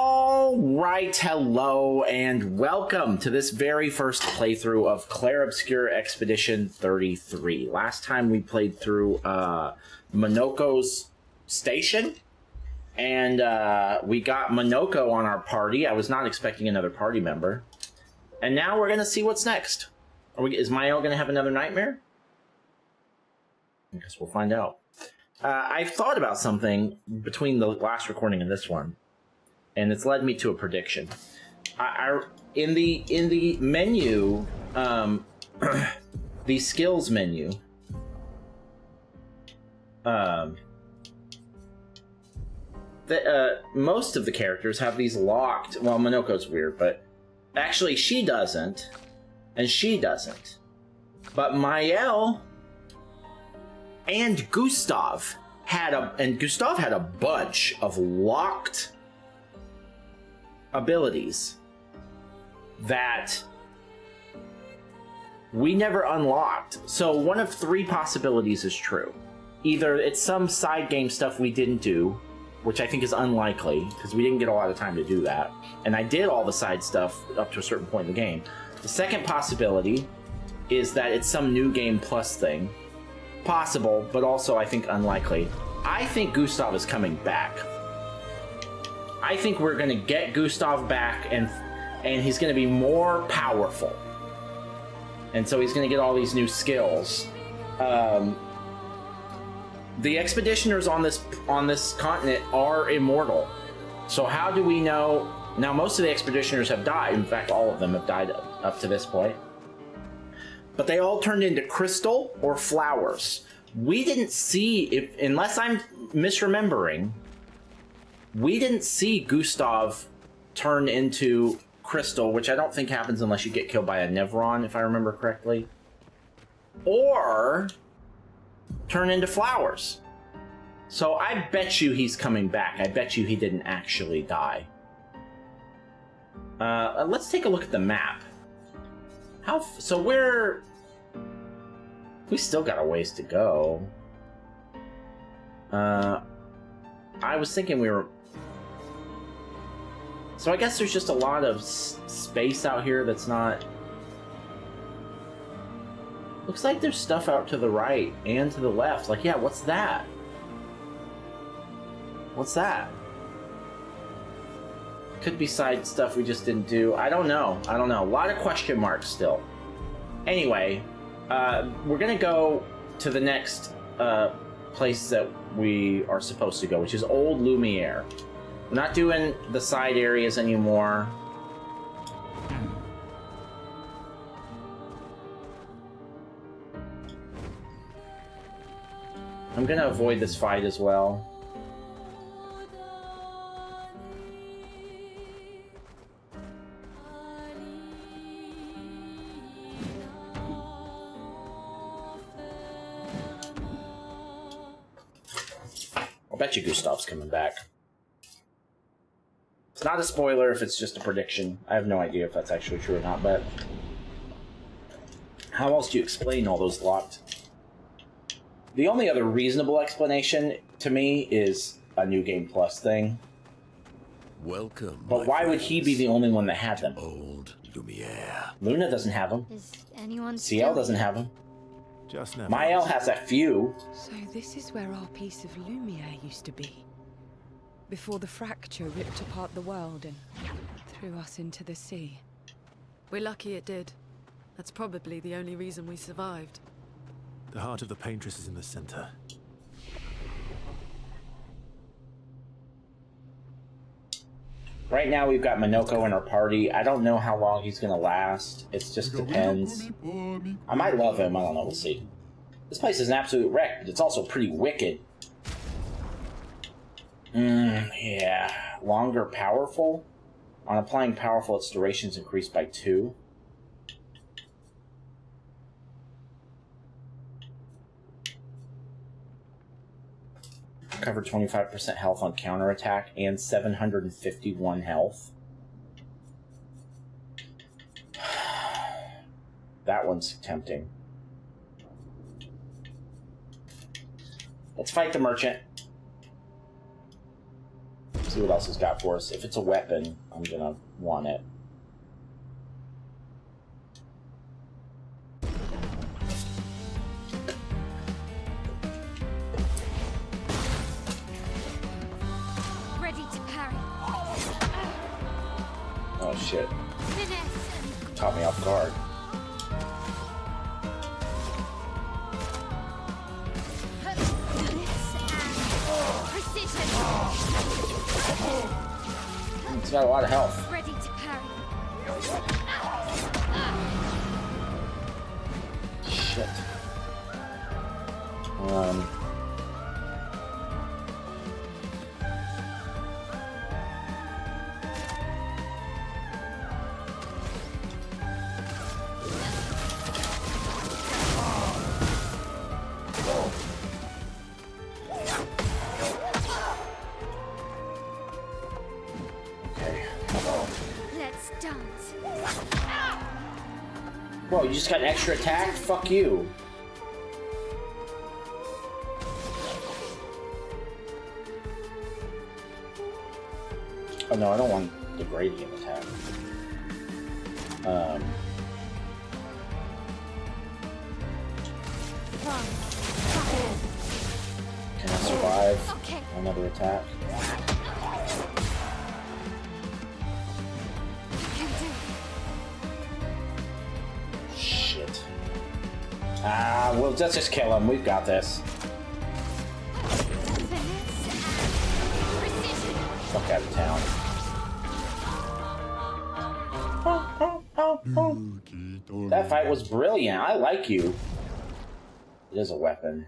All right, hello, and welcome to this very first playthrough of CLAIR OBSCUR Expedition 33. Last time we played through Monoko's station, and we got Monoko on our party. I was not expecting another party member. And now we're going to see what's next. Is Mael going to have another nightmare? I guess we'll find out. I've thought about something between the last recording and this one, and it's led me to a prediction. In the menu, the skills menu, most of the characters have these locked. Well, Monoko's weird, but actually she doesn't, and she doesn't. But Mael and Gustav had a bunch of locked abilities that we never unlocked. So one of three possibilities is true. Either it's some side game stuff we didn't do, which I think is unlikely because we didn't get a lot of time to do that, and I did all the side stuff up to a certain point in the game. The second possibility is that it's some new game plus thing. Possible, but also I think unlikely. I think Gustav is coming back. I think we're going to get Gustav back, and he's going to be more powerful. And so he's going to get all these new skills. The expeditioners on this continent are immortal. So how do we know? Now, most of the expeditioners have died. In fact, all of them have died up to this point. But they all turned into crystal or flowers. We didn't see, unless I'm misremembering, we didn't see Gustav turn into crystal, which I don't think happens unless you get killed by a Nevron, if I remember correctly. Or turn into flowers. So I bet you he's coming back. I bet you he didn't actually die. Let's take a look at the map. We still got a ways to go. I was thinking we were... So I guess there's just a lot of space out here that's not... Looks like there's stuff out to the right and to the left. Like, yeah, what's that? What's that? Could be side stuff we just didn't do. I don't know. A lot of question marks still. Anyway, we're gonna go to the next place that we are supposed to go, which is Old Lumiére. We're not doing the side areas anymore. I'm gonna avoid this fight as well. I'll bet you Gustav's coming back. It's not a spoiler if it's just a prediction. I have no idea if that's actually true or not, but... How else do you explain all those locked... The only other reasonable explanation to me is a New Game Plus thing. Welcome. But why would he be the only one that had them? Old Lumiére. Luna doesn't have them. Is anyone CL doesn't have them. Just never. Mael has a few. So this is where our piece of Lumiére used to be. Before the fracture ripped apart the world and threw us into the sea. We're lucky it did. That's probably the only reason we survived. The heart of the paintress is in the center. Right now we've got Monoko in our party. I don't know how long he's gonna last. It just depends. I might love him, I don't know, we'll see. This place is an absolute wreck, but it's also pretty wicked. Yeah. Longer powerful? On applying powerful, its duration's increased by 2. Cover 25% health on counterattack and 751 health. That one's tempting. Let's fight the merchant. see what else he's got for us. If it's a weapon, I'm gonna want it. Ready to parry. Oh shit. Finesse. Caught me off guard. Precision. He's got a lot of health. Ready to parry. Shit. Let's dance. Whoa, you just got an extra attack? Fuck you. Oh no, I don't want the gradient attack. Can I survive Okay. another attack? Can do. Shit. Ah, well, let's just kill him. We've got this. Finesse. Precision. Fuck out of town. That fight was brilliant. I like you. It is a weapon.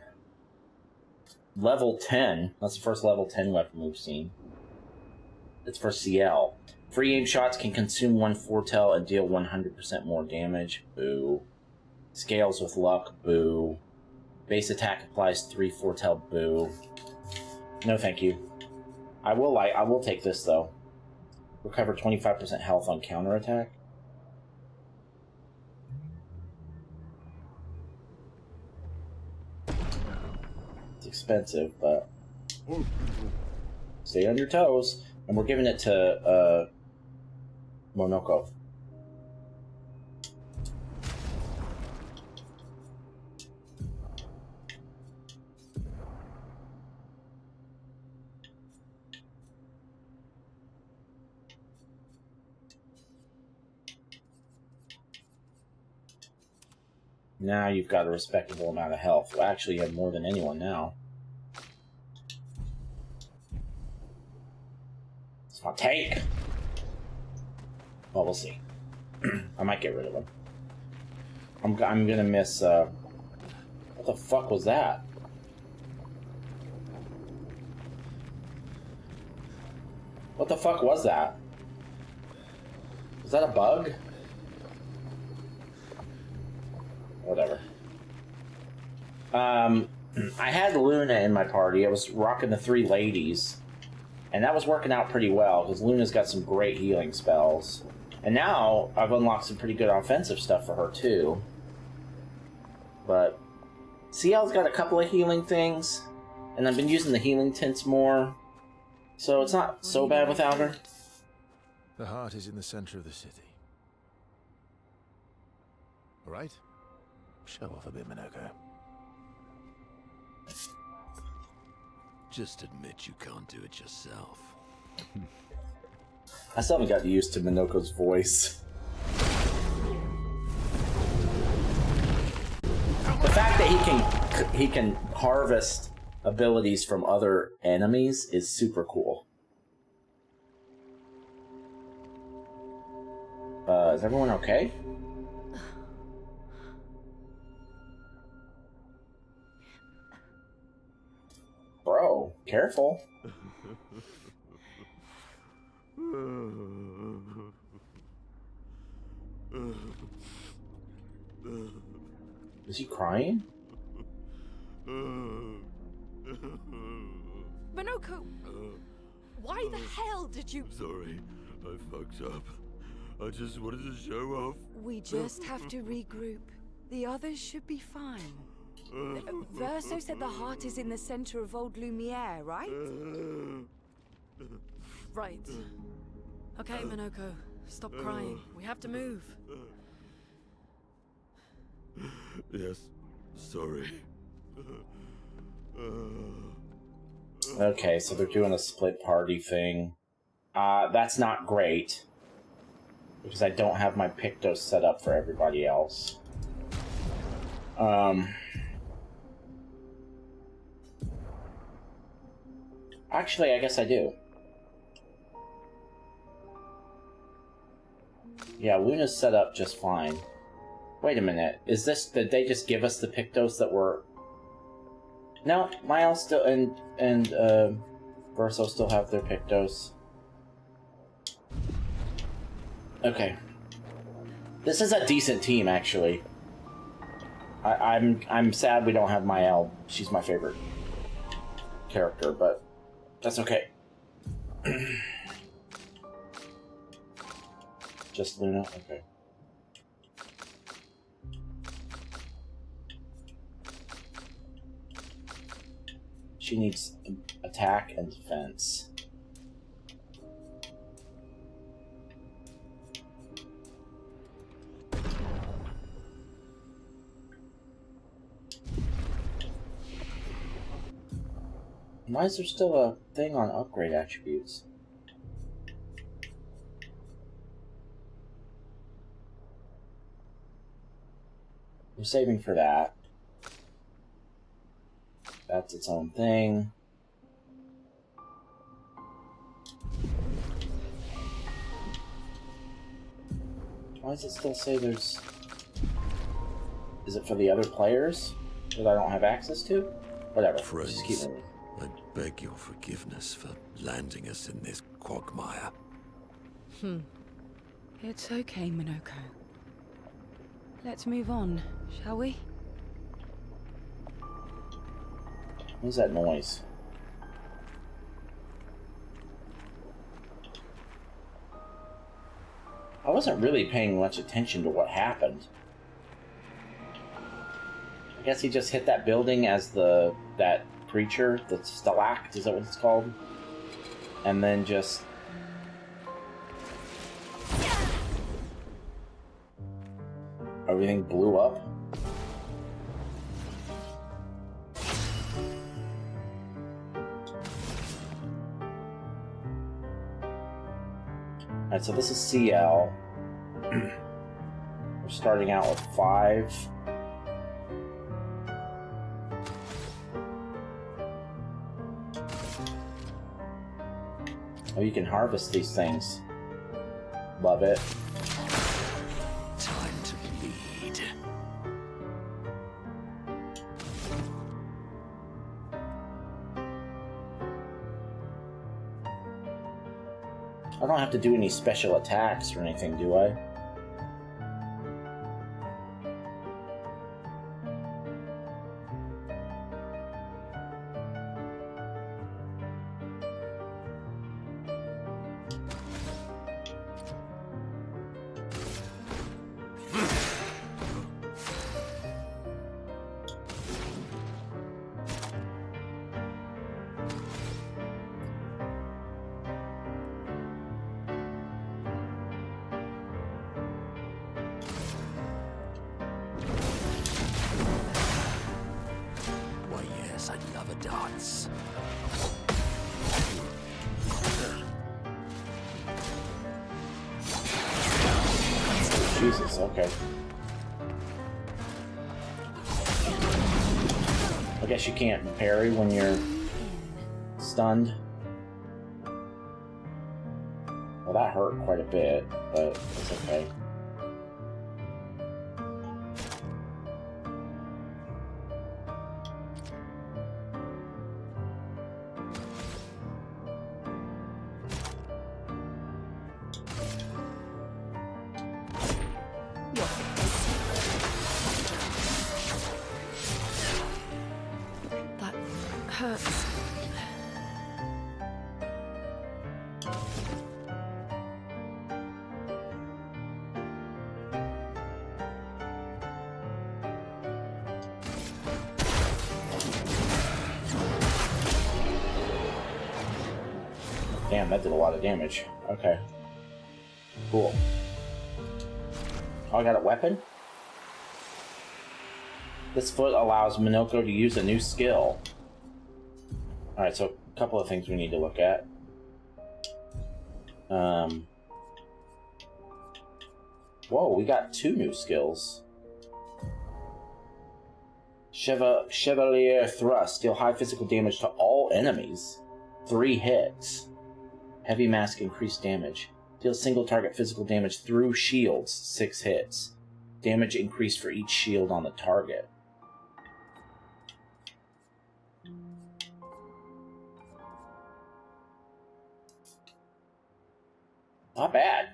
Level 10. That's the first level 10 weapon we've seen. It's for CL. Free aim shots can consume one foretell and deal 100% more damage. Boo. Scales with luck. Boo. Base attack applies 3 foretell. Boo. No thank you. I will take this though. Recover 25% health on counterattack. It's expensive, but stay on your toes. And we're giving it to Monoko. Now you've got a respectable amount of health. Well, actually, you have more than anyone now. It's my take. Well, we'll see. I might get rid of him. I'm gonna miss. What the fuck was that? What the fuck was that? Was that a bug? Whatever. I had Luna in my party. I was rocking the 3 ladies. And that was working out pretty well, because Luna's got some great healing spells. And now, I've unlocked some pretty good offensive stuff for her, too. But CL's got a couple of healing things, and I've been using the healing tints more. So it's not so bad without her. The heart is in the center of the city. All right? Show off a bit, Minoko. Just admit you can't do it yourself. I still haven't gotten used to Minoko's voice. The fact that he can harvest abilities from other enemies is super cool. Is everyone okay? Bro, careful. Is he crying? Minoko! Why the hell did you... Sorry, I fucked up. I just wanted to show off. We just have to regroup. The others should be fine. Verso said the heart is in the center of old Lumiére, right? right. Okay, Minoko, stop crying. We have to move. Yes, sorry. Okay, so they're doing a split party thing. That's not great. Because I don't have my Pictos set up for everybody else. Actually, I guess I do. Yeah, Luna's set up just fine. Wait a minute. Is this... Did they just give us the Pictos that were... No, Miles still... And Verso still have their Pictos. Okay. This is a decent team, actually. I'm sad we don't have Mael. She's my favorite character, but that's okay. Just Luna? Okay. She needs attack and defense. Why is there still a thing on upgrade attributes? I'm saving for that. That's its own thing. Why does it still say there's... Is it for the other players that I don't have access to? Whatever. Friends, Just keep moving. I beg your forgiveness for landing us in this quagmire. It's okay, Minoko. Let's move on, shall we? What is that noise? I wasn't really paying much attention to what happened. I guess he just hit that building as that creature, the Stalact, is that what it's called? And then just... Everything blew up? Alright, so this is CL. We're starting out with 5. Oh, you can harvest these things. Love it. Time to bleed. I don't have to do any special attacks or anything, do I? Why, yes, I love a dance. Jesus, okay. I guess you can't parry when you're stunned. Well, that hurt quite a bit, but it's okay. That hurts. Damn, that did a lot of damage. Okay. Cool. Oh, I got a weapon? This foot allows Minoko to use a new skill. Alright, so a couple of things we need to look at. Whoa, we got 2 new skills. Chevalier Thrust. Deal high physical damage to all enemies. 3 hits. Heavy Mask. Increased damage. Deal single target physical damage through shields. 6 hits. Damage increased for each shield on the target. Not bad.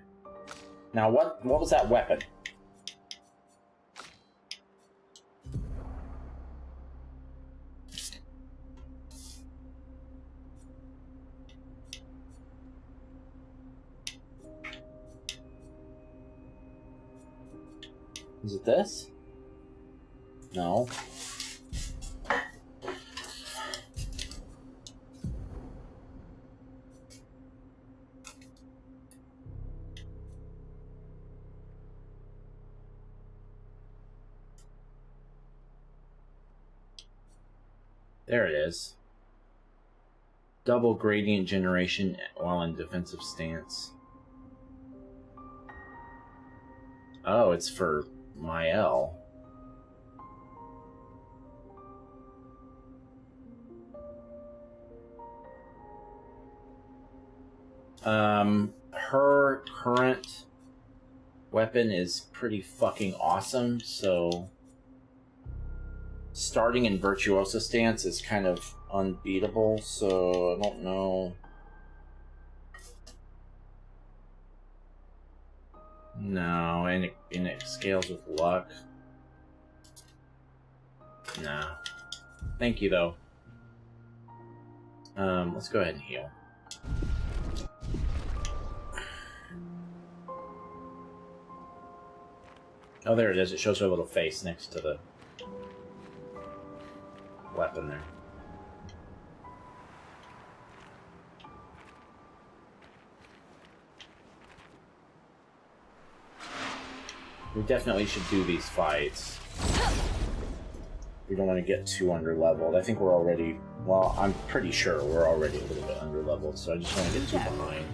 Now, what was that weapon? Is it this? No. There it is. Double gradient generation while in defensive stance. Oh, it's for Mael. Her current weapon is pretty fucking awesome, so starting in Virtuosa stance is kind of unbeatable, so I don't know. No, and it scales with luck. Nah. Thank you, though. Let's go ahead and heal. Oh, there it is. It shows her little face next to the weapon there. We definitely should do these fights. We don't want to get too under-leveled. I think we're already... Well, I'm pretty sure we're already a little bit under-leveled, so I just don't want to get too behind.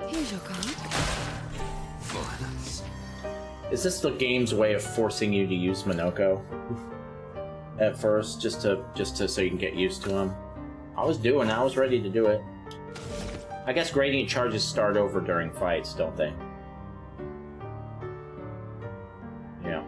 Here's your card. Violence. Is this the game's way of forcing you to use Minoko? At first, just to so you can get used to him? I was ready to do it. I guess gradient charges start over during fights, don't they? Yeah.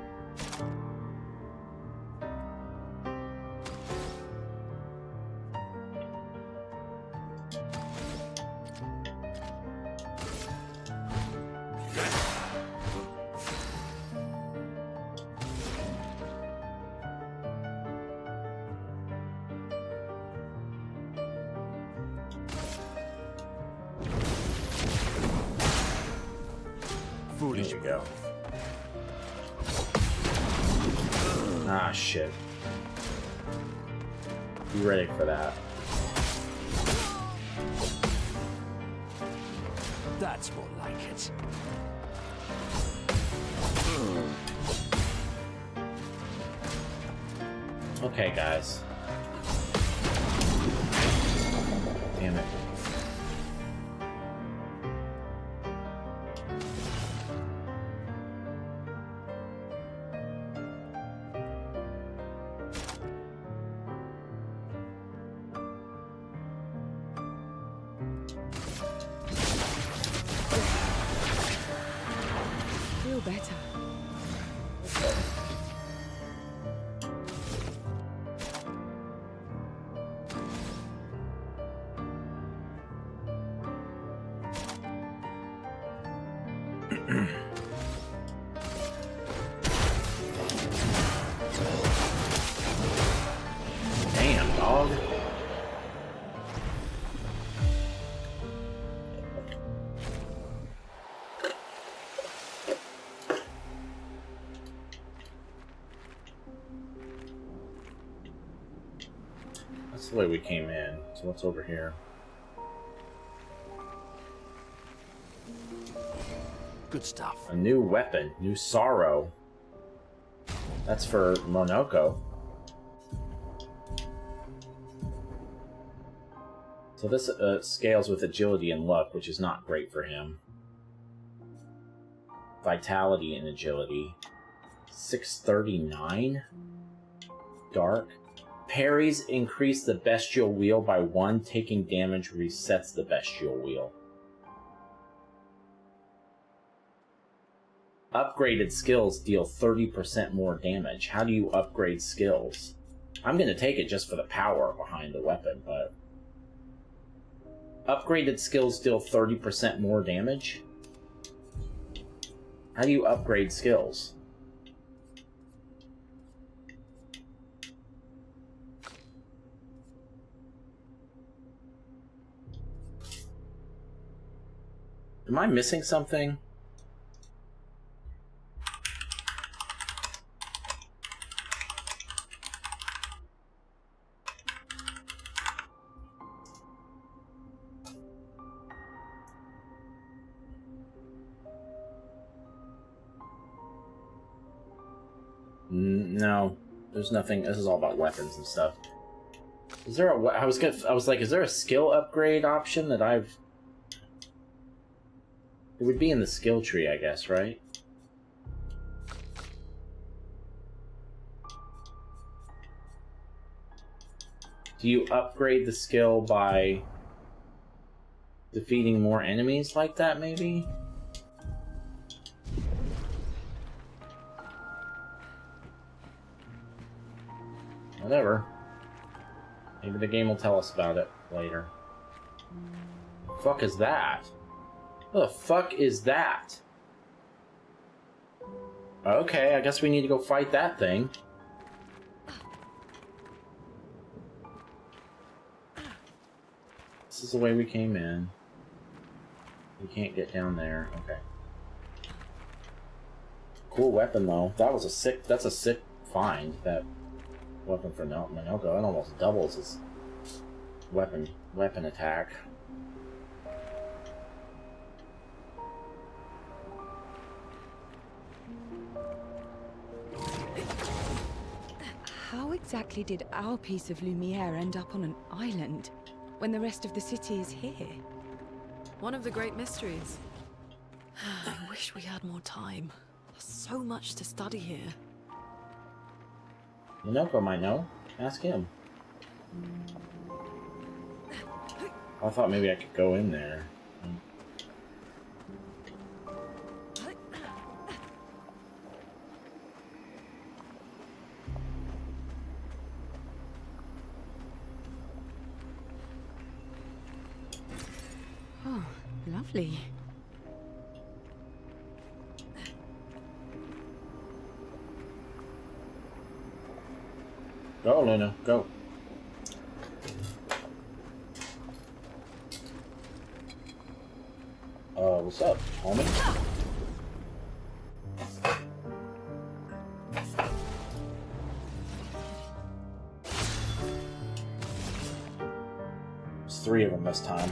There you go. Ah, shit. Be ready for that. That's more like it. Okay, guys. Damn it. Feel better. Damn, dog. That's the way we came in. So what's over here? Good stuff. A new weapon. New sorrow. That's for Monoko. So this scales with agility and luck, which is not great for him. Vitality and agility. 639? Dark. Parries increase the bestial wheel by 1. Taking damage resets the bestial wheel. Upgraded skills deal 30% more damage. How do you upgrade skills? I'm going to take it just for the power behind the weapon, but... Upgraded skills deal 30% more damage? How do you upgrade skills? Am I missing something? No, there's nothing. This is all about weapons and stuff. Is there a? I was like, is there a skill upgrade option that I've? It would be in the skill tree, I guess, right? Do you upgrade the skill by defeating more enemies like that, maybe? Whatever. Maybe the game will tell us about it later. The fuck is that? What the fuck is that? Okay, I guess we need to go fight that thing. This is the way we came in. We can't get down there. Okay. Cool weapon though. That's a sick find, that weapon for Monoko. It almost doubles his weapon attack. How exactly did our piece of Lumiére end up on an island when the rest of the city is here? One of the great mysteries. I wish we had more time. There's so much to study here. Monoko might know. Ask him. I thought maybe I could go in there. Oh, lovely. Go, Luna, go. What's up, homie? There's 3 of them this time.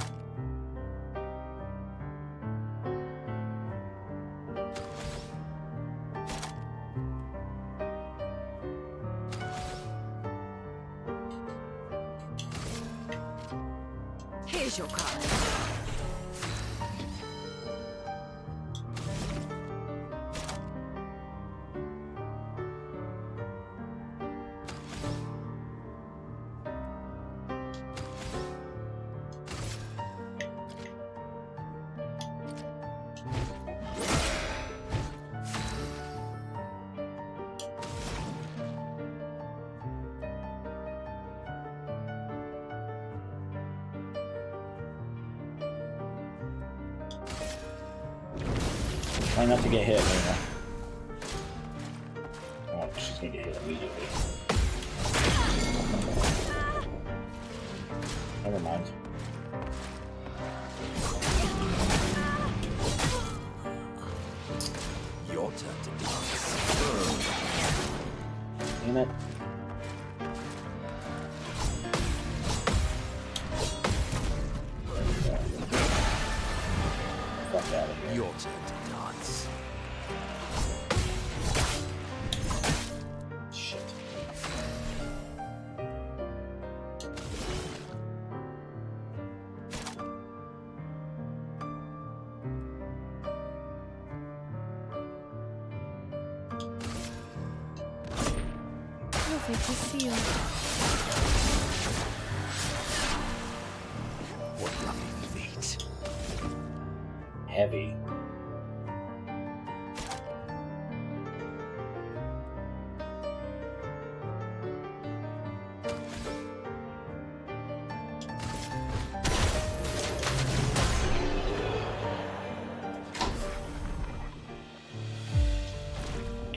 Here's your card. Try not to get hit, Luna. Oh, she's gonna get hit immediately. Never mind. Your turn to dance. Damn it. out of here. Your turn to dance. Shit. Perfect to see you. What lucky feet. Heavy.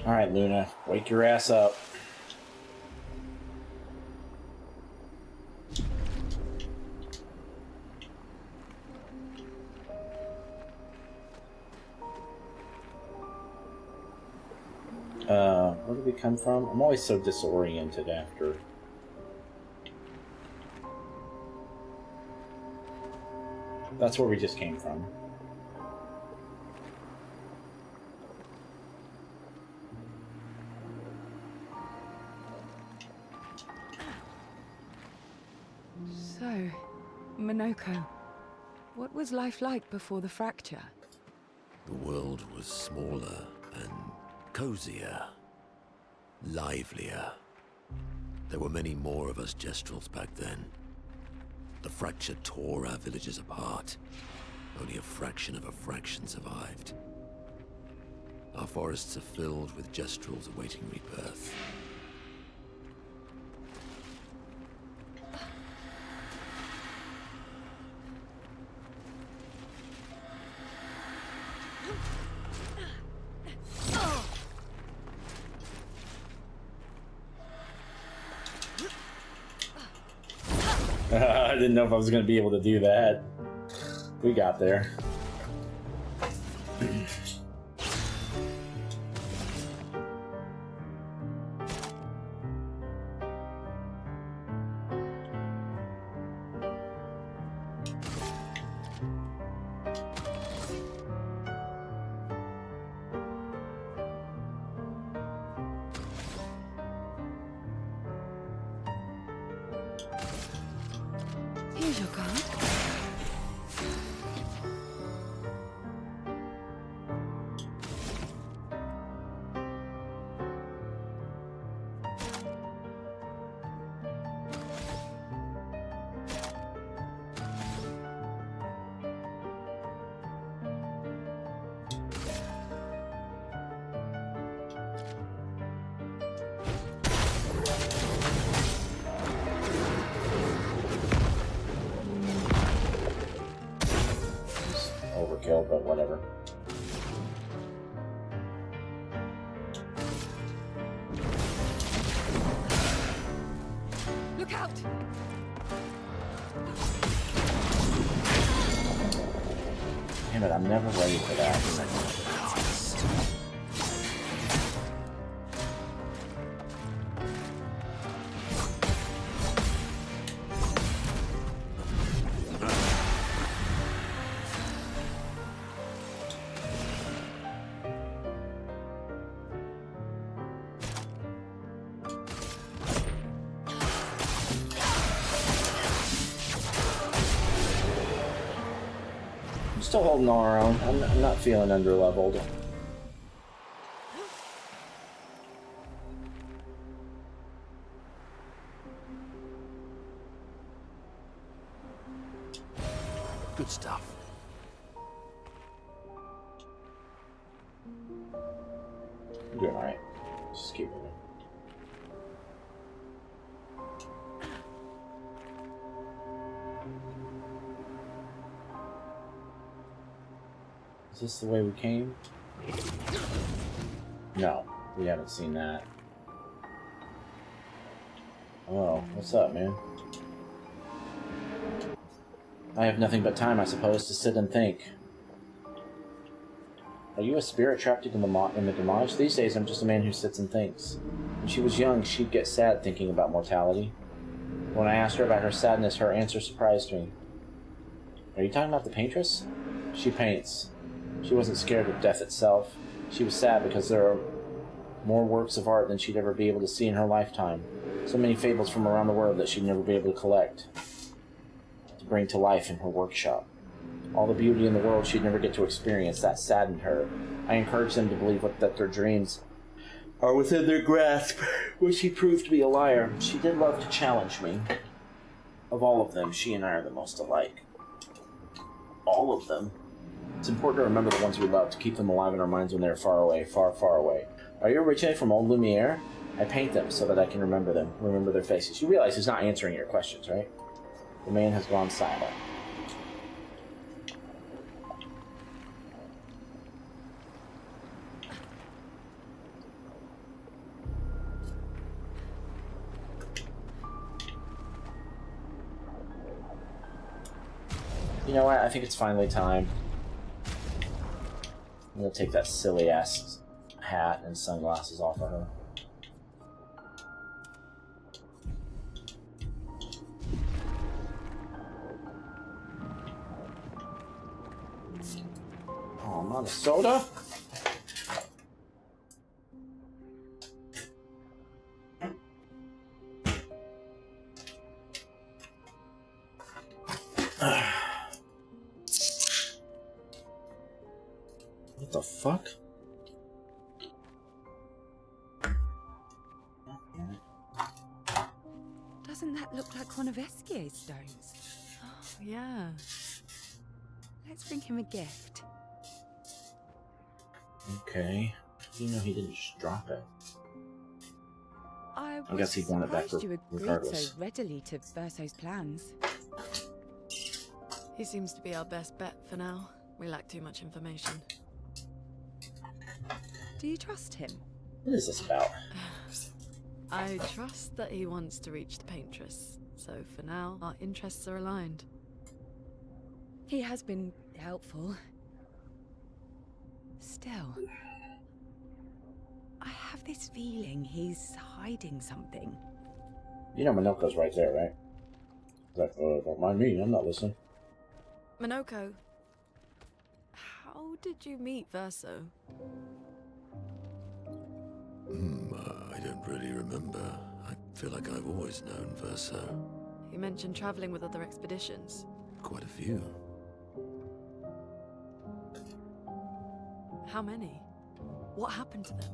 All right, Luna, wake your ass up. Where did we come from? I'm always so disoriented after. That's where we just came from. So, Minoko, what was life like before the fracture? The world was smaller and cozier, livelier. There were many more of us Gestrels back then. The fracture tore our villages apart. Only a fraction of a fraction survived. Our forests are filled with Gestrels awaiting rebirth. I didn't know if I was going to be able to do that. We got there. Here's your card. Overkill, but whatever. Look out! Damn it, I'm never ready for that. Still holding our own. I'm not feeling underleveled. Good stuff. I'm doing alright. Just keep moving. Is this the way we came? No, we haven't seen that. Oh, what's up, man? I have nothing but time, I suppose, to sit and think. Are you a spirit trapped in the Damage? These days, I'm just a man who sits and thinks. When she was young, she'd get sad thinking about mortality. When I asked her about her sadness, her answer surprised me. Are you talking about the paintress? She paints. She wasn't scared of death itself. She was sad because there are more works of art than she'd ever be able to see in her lifetime. So many fables from around the world that she'd never be able to collect, to bring to life in her workshop. All the beauty in the world she'd never get to experience. That saddened her. I encouraged them to believe that their dreams are within their grasp, which she proved to be a liar. She did love to challenge me. Of all of them, she and I are the most alike. All of them. It's important to remember the ones we love, to keep them alive in our minds when they're far away, far, far away. Are you originally from old Lumiére? I paint them so that I can remember them, remember their faces. You realize he's not answering your questions, right? The man has gone silent. You know what? I think it's finally time. I'm gonna take that silly ass hat and sunglasses off of her. Oh, I'm on a soda? What the fuck? Doesn't that look like one of Esquier's stones? Oh, yeah. Let's bring him a gift. Okay. You know he didn't just drop it. I guess he'd want it back surprised you agreed regardless. so readily to Verso's plans. He seems to be our best bet for now. We lack too much information. Do you trust him? What is this about? I trust that he wants to reach the paintress, so for now, our interests are aligned. He has been helpful. Still, I have this feeling he's hiding something. You know Minoko's right there, right? Don't mind me, I'm not listening. Minoko, how did you meet Verso? I don't really remember. I feel like I've always known Verso. You mentioned traveling with other expeditions. Quite a few. How many? What happened to them?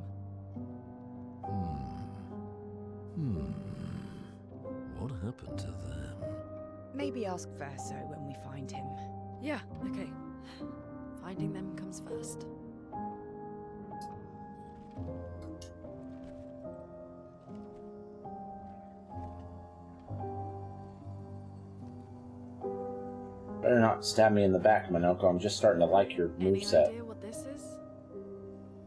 What happened to them? Maybe ask Verso when we find him. Yeah, okay. Finding them comes first. Better not stab me in the back, Minoko. I'm just starting to like your Any moveset. idea what this is?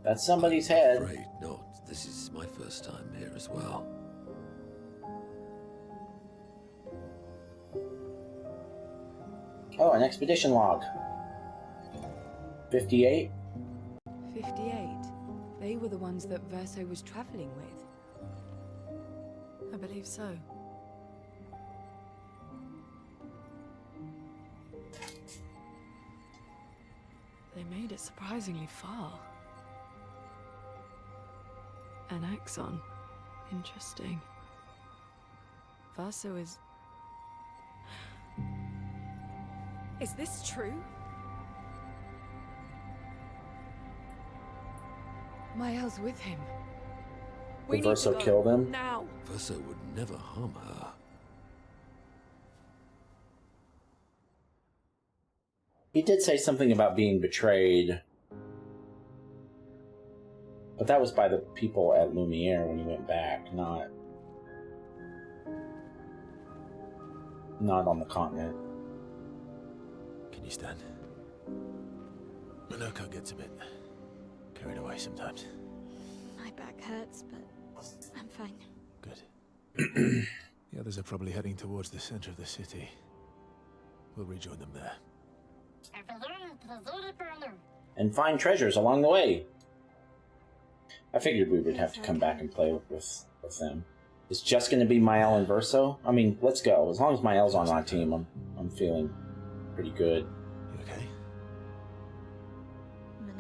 That's somebody's head. Afraid not. This is my first time here as well. Oh, an expedition log. 58? 58. They were the ones that Verso was traveling with. I believe so. They made it surprisingly far. An axon. Interesting. Verso is... Is this true? Mael's with him. We Did need Verso to go kill them? now. Verso would never harm her. He did say something about being betrayed. But that was by the people at Lumiére when he went back, not on the continent. Can you stand? Minoko gets a bit carried away sometimes. My back hurts, but I'm fine. Good. The others are probably heading towards the center of the city. We'll rejoin them there. And find treasures along the way. I figured we would have to come back and play with them. It's just going to be Mael and Verso? I mean, let's go. As long as Mael's on my team, I'm feeling pretty good. You okay?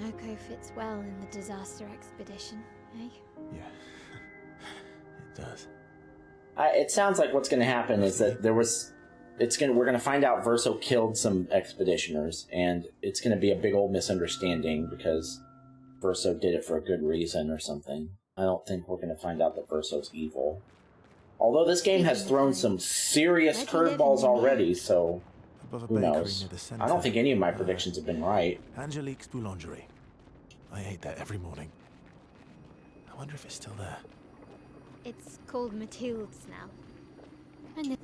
Monoko fits well in the disaster expedition, eh? Yeah, it does. It sounds like what's going to happen is that we're going to find out Verso killed some expeditioners, and it's going to be a big old misunderstanding because Verso did it for a good reason or something. I don't think we're going to find out that Verso's evil. Although this game has thrown some serious curveballs already, so Above a who bakery knows? near the center. I don't think any of my predictions have been right. Angelique's Boulangerie. I ate that every morning. I wonder if it's still there. It's called Mathilde's now. And it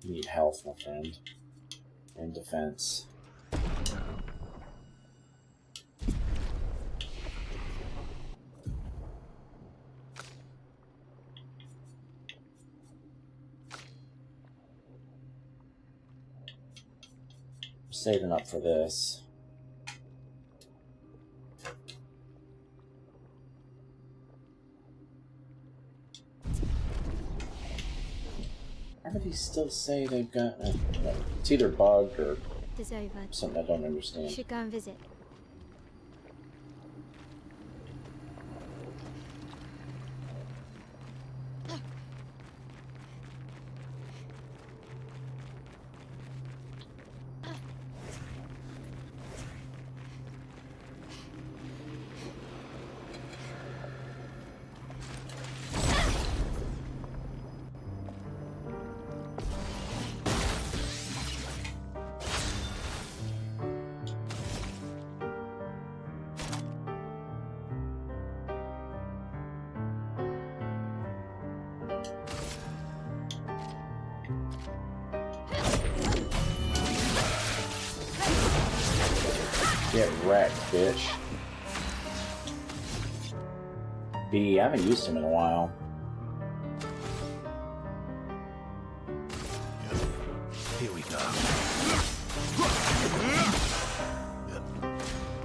You need health, my friend. And defense. Saving up for this. Why do these still say they've got... it's either bugged or is over. something I don't You understand. should go and visit. Get wrecked, bitch. B, I haven't used him in a while. Here we go.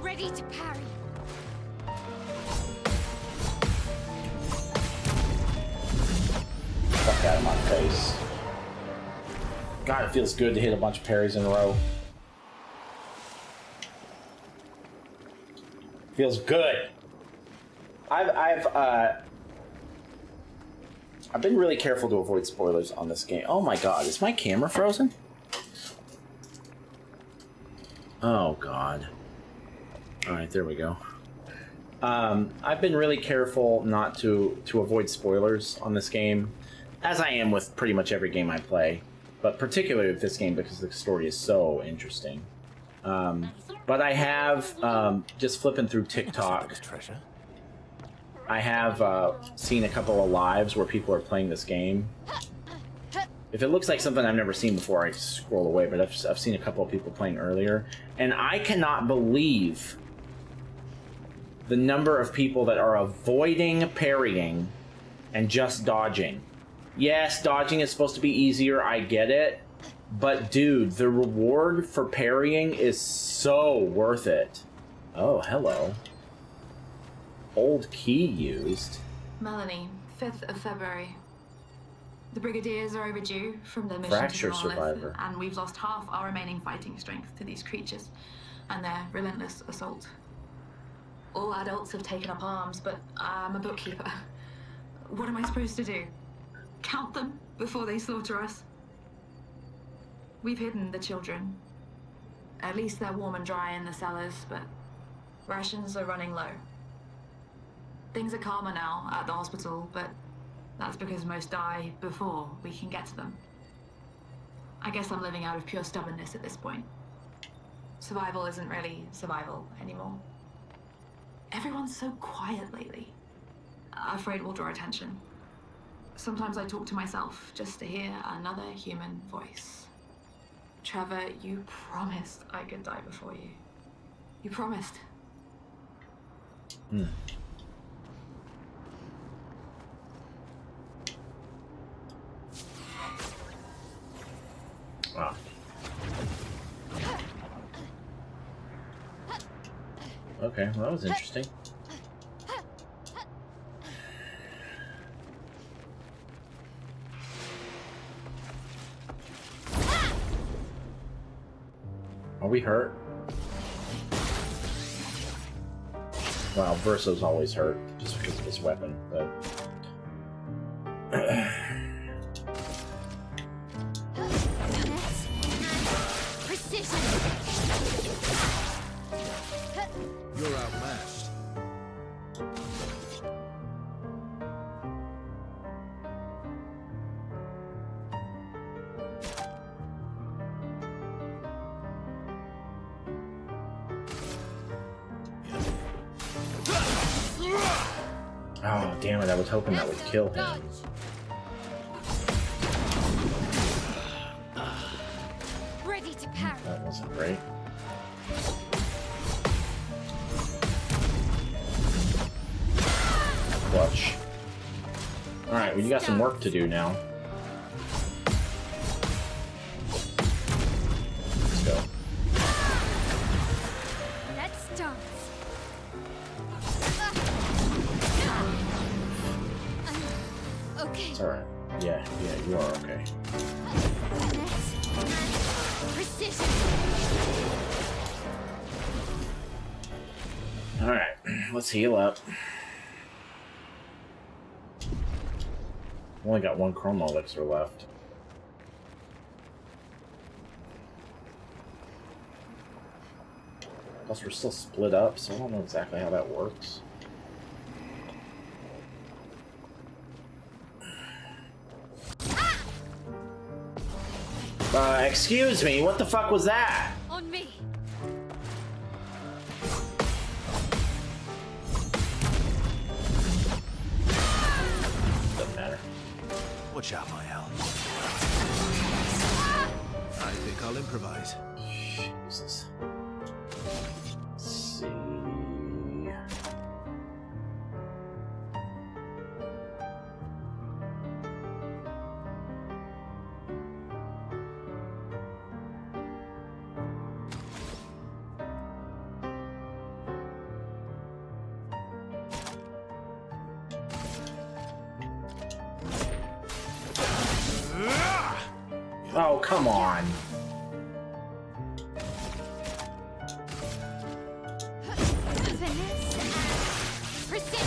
Ready to parry. Fuck out of my face. God, it feels good to hit a bunch of parries in a row. Feels good. I've been really careful to avoid spoilers on this game. Oh my god, is my camera frozen? Oh god. Alright, there we go. I've been really careful not to avoid spoilers on this game, as I am with pretty much every game I play, but particularly with this game because the story is so interesting. But I have, just flipping through TikTok, Treasure. I have seen a couple of lives where people are playing this game. If it looks like something I've never seen before, I scroll away, but I've seen a couple of people playing earlier, and I cannot believe the number of people that are avoiding parrying and just dodging. Yes, dodging is supposed to be easier, I get it. But dude, the reward for parrying is so worth it. Oh, hello. Old key used. Melanie, 5th of February. The Brigadiers are overdue from their mission Fracture to the Monolith, survivor. and we've lost half our remaining fighting strength to these creatures and their relentless assault. All adults have taken up arms, but I'm a bookkeeper. What am I supposed to do? Count them before they slaughter us? We've hidden the children. At least they're warm and dry in the cellars, but rations are running low. Things are calmer now at the hospital, but that's because most die before we can get to them. I guess I'm living out of pure stubbornness at this point. Survival isn't really survival anymore. Everyone's so quiet lately. Afraid we'll draw attention. Sometimes I talk to myself just to hear another human voice. Trevor, you promised I could die before you. You promised. Wow. Okay, well that was interesting. Are we hurt? Well, Verso's always hurt, just because of his weapon, but... Precision. You're outmatched. Oh, damn it, I was hoping that would kill him. Ready to parry. That wasn't great. Clutch. Alright, well, you got some work to do now. Let's go. Let's dance. Okay. It's alright. Yeah, you are okay. Precision. Alright, let's heal up. Only got one chroma elixir left. Plus we're still split up, so I don't know exactly how that works. Excuse me, what the fuck was that? On me. Doesn't matter. Watch out, my Al. I think I'll improvise. Jesus. Let's see. Oh, come on. Finesse. Precision.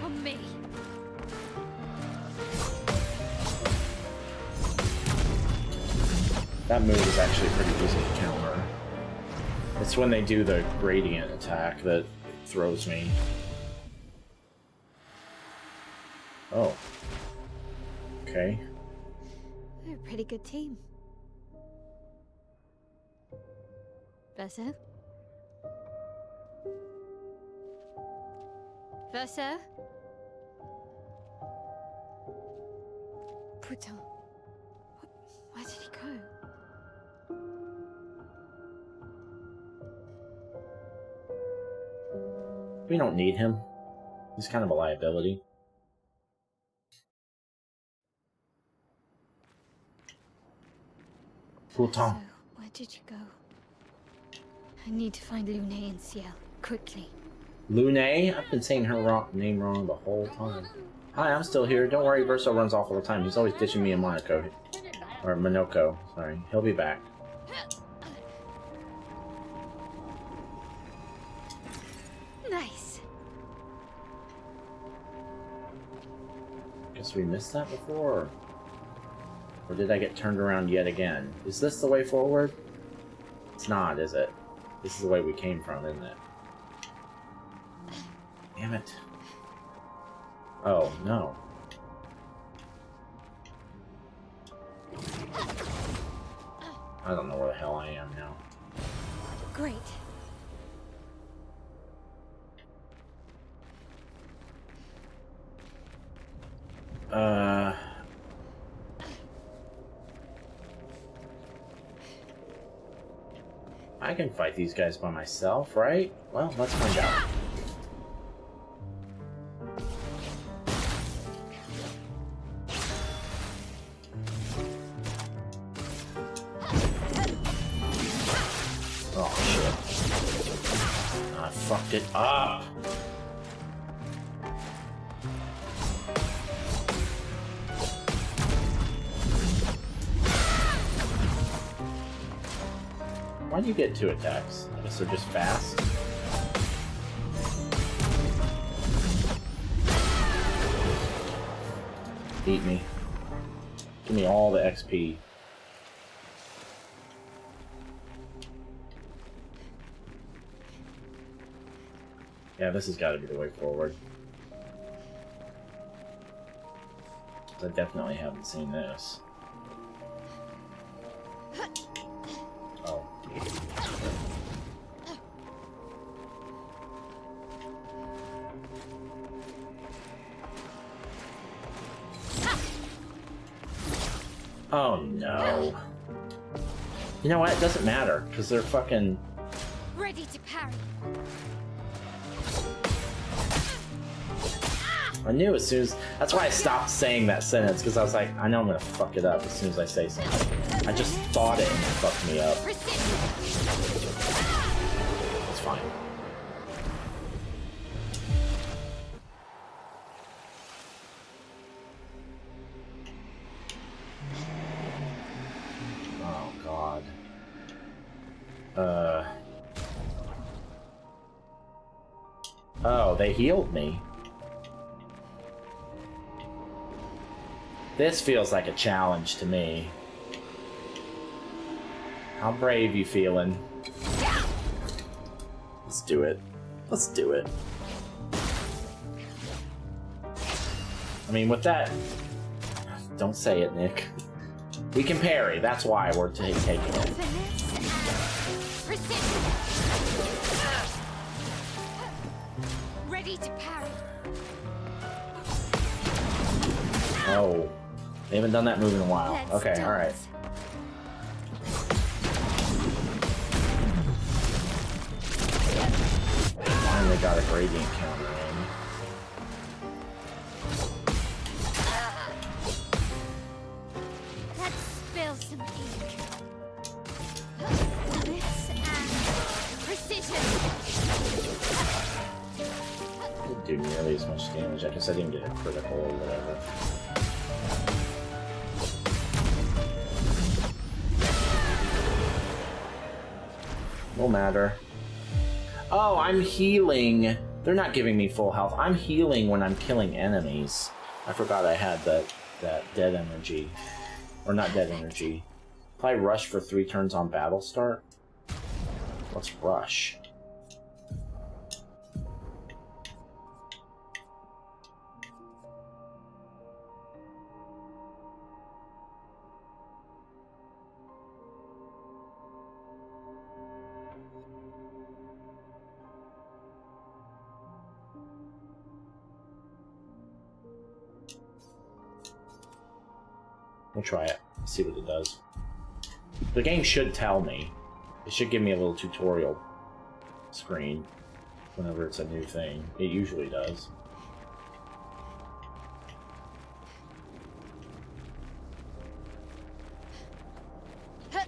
On me. That move is actually pretty easy to counter. It's when they do the gradient attack that throws me. Oh. Okay. We're a pretty good team. Verso? Verso? Putain. Where did he go? We don't need him. He's kind of a liability. Putain. So, where did you go? I need to find Lumiére and Ciel, quickly. Lumiére? I've been saying her name wrong the whole time. Hi, I'm still here. Don't worry, Verso runs off all the time. He's always ditching me and Monaco. Or Monoko, sorry. He'll be back. Nice. Guess we missed that before? Or did I get turned around yet again? Is this the way forward? It's not, is it? This is the way we came from, isn't it? Damn it. Oh, no. I don't know where the hell I am now. Great. I can fight these guys by myself, right? Well, let's find out. Oh, shit. I fucked it up. Why do you get 2 attacks? I guess they're just fast. Eat me. Give me all the XP. Yeah, this has got to be the way forward. I definitely haven't seen this. Oh. Oh no. You know what? It doesn't matter, because they're fucking... Ready to parry. I knew as soon as... That's why I stopped saying that sentence, because I was like, I know I'm gonna fuck it up as soon as I say something. I just thought it and it fucked me up. It's fine. Oh, God. Oh, they healed me. This feels like a challenge to me. How brave you feeling? Let's do it. Let's do it. I mean, with that... Don't say it, Nick. We can parry. That's why we're taking it. Ready to parry. Oh. They haven't done that move in a while. Okay, alright. Finally got a gradient counter in. Let's spill some ink. This and precision. Didn't do nearly as much damage. I guess I didn't get a critical or whatever. No matter. Oh, I'm healing. They're not giving me full health. I'm healing when I'm killing enemies. I forgot I had that dead energy. Or not dead energy. Apply rush for 3 turns on battle start. What's rush? We'll try it, see what it does. The game should tell me. It should give me a little tutorial screen whenever it's a new thing. It usually does.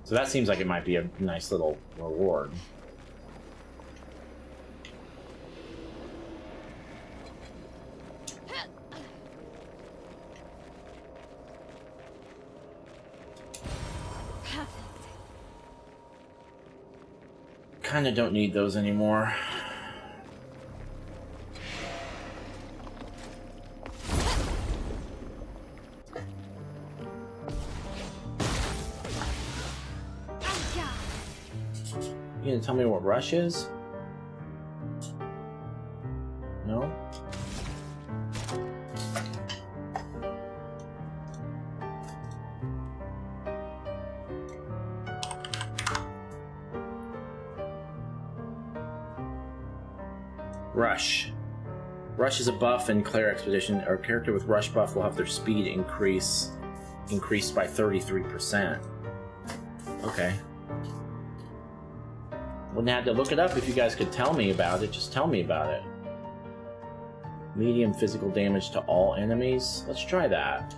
So that seems like it might be a nice little reward. Kinda don't need those anymore. You gonna tell me what rush is? No? Rush. Rush is a buff in Clair Expedition. Our character with Rush buff will have their speed increased by 33%. Okay. Wouldn't have to look it up if you guys could tell me about it. Just tell me about it. Medium physical damage to all enemies. Let's try that.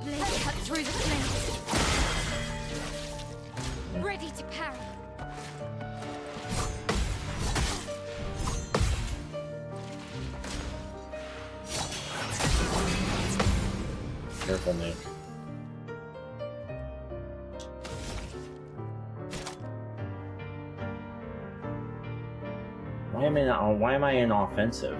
Blade cut through the flames. Ready to parry. Careful, Nick. Why am I in offensive?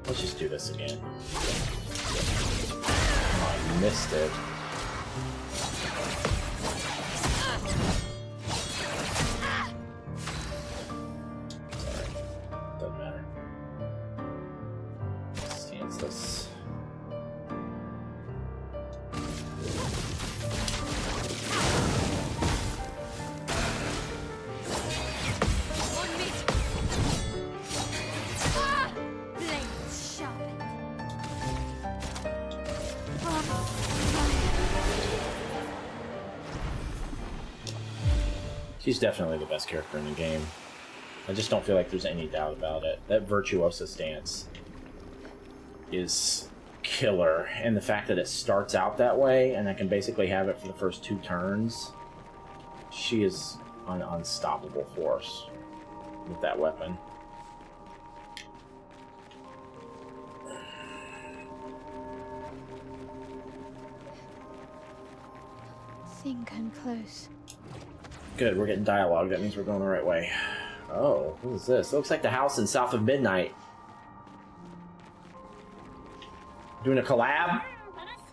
Let's just do this again. Oh, I missed it. Sorry. Doesn't matter. Stance this. She's definitely the best character in the game. I just don't feel like there's any doubt about it. That Virtuosa stance is killer. And the fact that it starts out that way, and I can basically have it for the first 2 turns, she is an unstoppable force with that weapon. I think I'm close. Good, we're getting dialogue. That means we're going the right way. Oh, what is this? It looks like the house in South of Midnight. Doing a collab?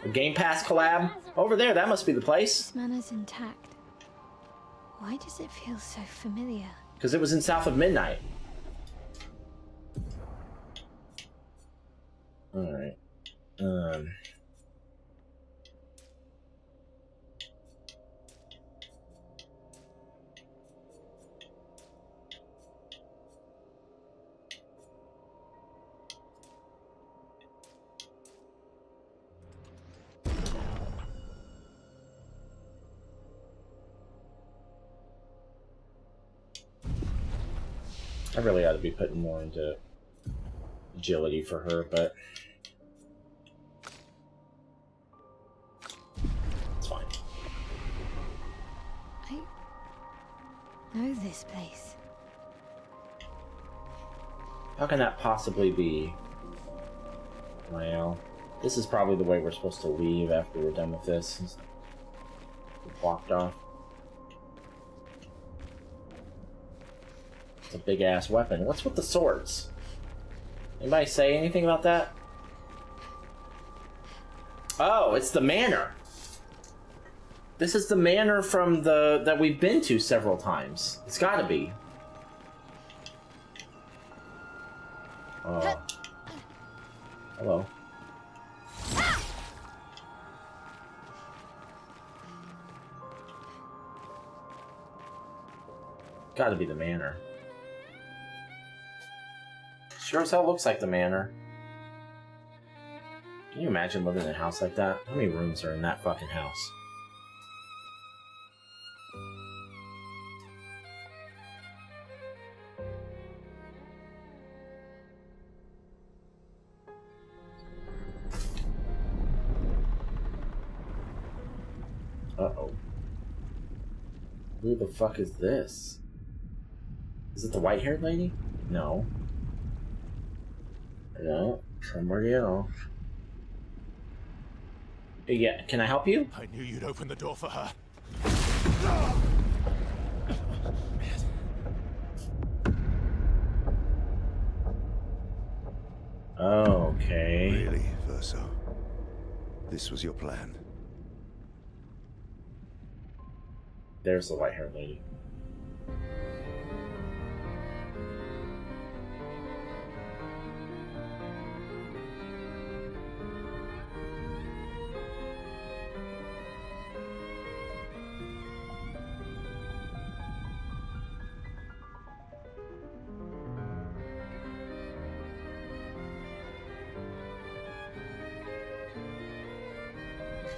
A Game Pass collab? Over there, that must be the place. This manor's intact. Why does it feel so familiar? Because it was in South of Midnight. Alright. I really ought to be putting more into agility for her, but it's fine. I know this place. How can that possibly be? Well, this is probably the way we're supposed to leave after we're done with this. We've walked off. It's a big-ass weapon. What's with the swords? Anybody say anything about that? Oh, it's the manor. This is the manor from that we've been to several times. It's gotta be. Oh. Hello. Gotta be the manor. Sure as hell looks like the manor. Can you imagine living in a house like that? How many rooms are in that fucking house? Uh-oh. Who the fuck is this? Is it the white-haired lady? No. No, somebody else. Yeah, can I help you? I knew you'd open the door for her. Okay. Really, Verso? This was your plan? There's the white-haired lady.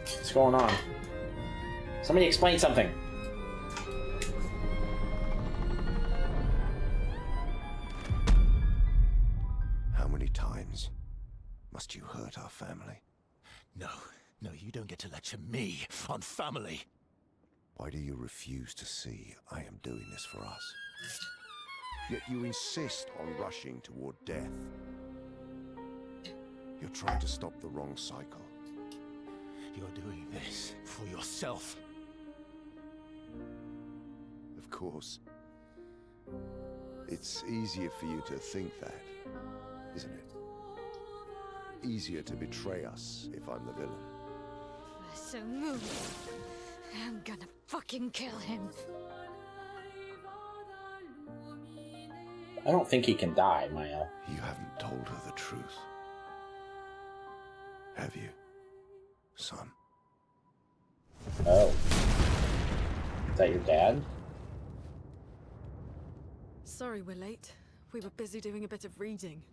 What's going on? Somebody explain something. How many times must you hurt our family? No, no, you don't get to lecture me on family. Why do you refuse to see I am doing this for us? Yet you insist on rushing toward death. You're trying to stop the wrong cycle. You're doing this for yourself. Of course. It's easier for you to think that, isn't it? Easier to betray us if I'm the villain. So move. I'm gonna fucking kill him. I don't think he can die, Mael. You haven't told her the truth. Have you, son? Oh. Is that your dad? Sorry we're late. We were busy doing a bit of reading.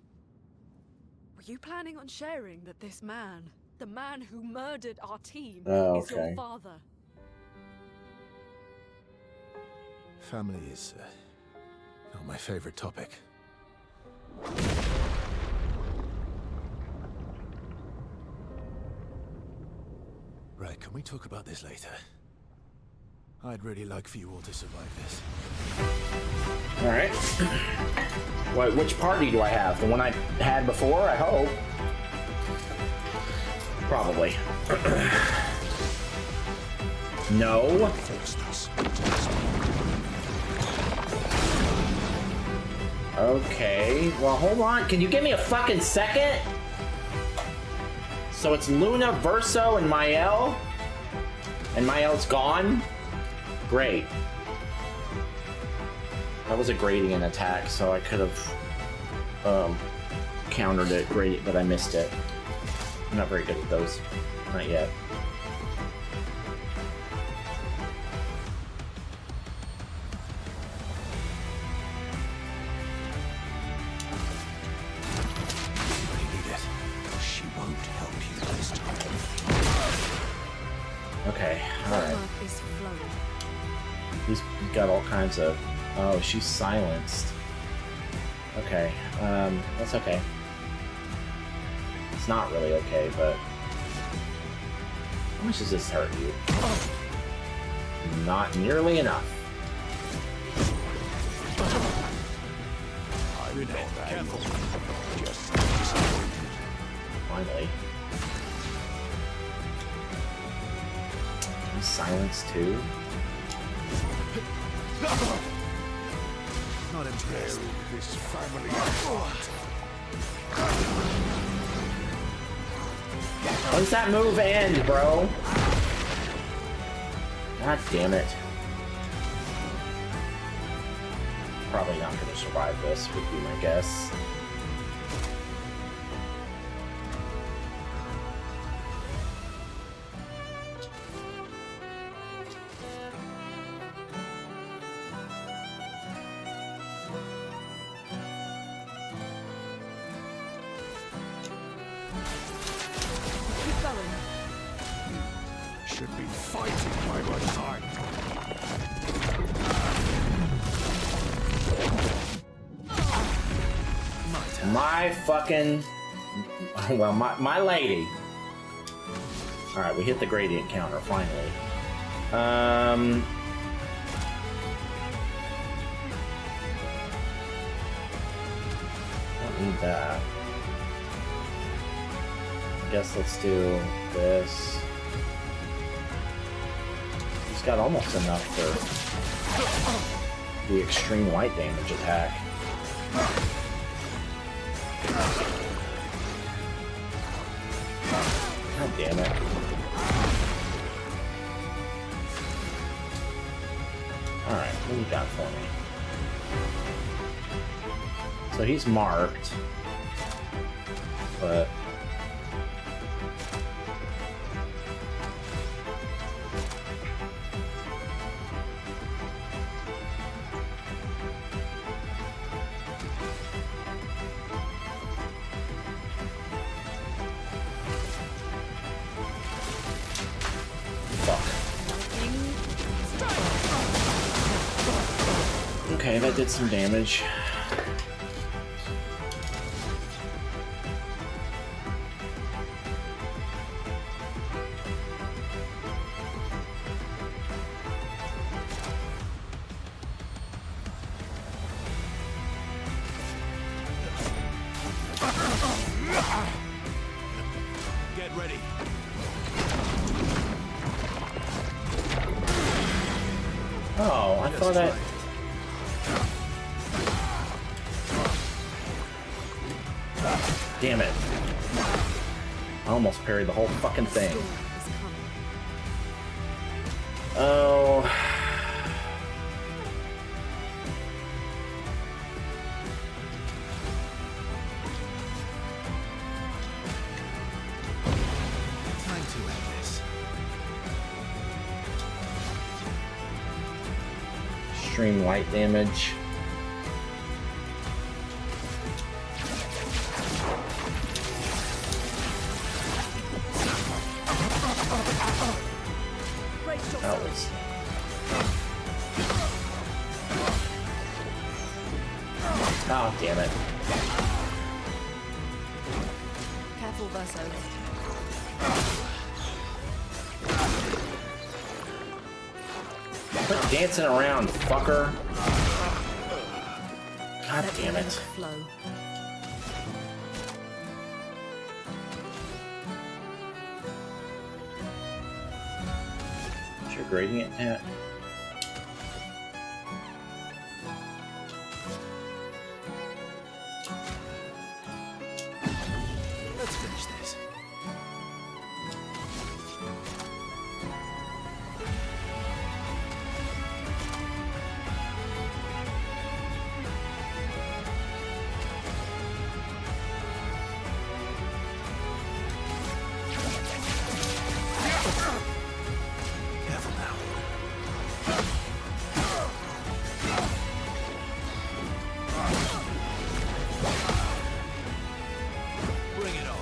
Were you planning on sharing that this man, the man who murdered our team, is your father? Family is not my favorite topic. Right, can we talk about this later? I'd really like for you all to survive this. Alright. Which party do I have? The one I had before, I hope? Probably. No. Okay, well hold on, can you give me a fucking second? So it's Luna, Verso, and Mael? And Mael's gone? Great. That was a gradient attack, so I could have countered it, great, but I missed it. I'm not very good at those. Not yet. She won't help you this time. Okay, alright. Is flowing. He's got all kinds of... Oh, she's silenced. Okay, that's okay. It's not really okay, but... How much does this hurt you? Not nearly enough. Careful. Finally. He's silenced too? Not impressed. This family. When's that move end, bro? God damn it. Probably not gonna survive this, would be my guess. Keep going. Should be fighting by my side. My fucking... Well, my lady. Alright, we hit the gradient counter, finally. Don't need that. I guess let's do this. He's got almost enough for the extreme light damage attack. God damn it. Alright, what do you got for me? So he's marked, but... Okay, that did some damage. thought I... Damn it. I almost parried the whole fucking thing. Oh... Time to end this. Extreme light damage. That was... Oh, damn it. Careful, Verso. Quit dancing around, fucker. God damn it. Flow. Is your gradient at? Let's finish this. Careful now. Bring it on.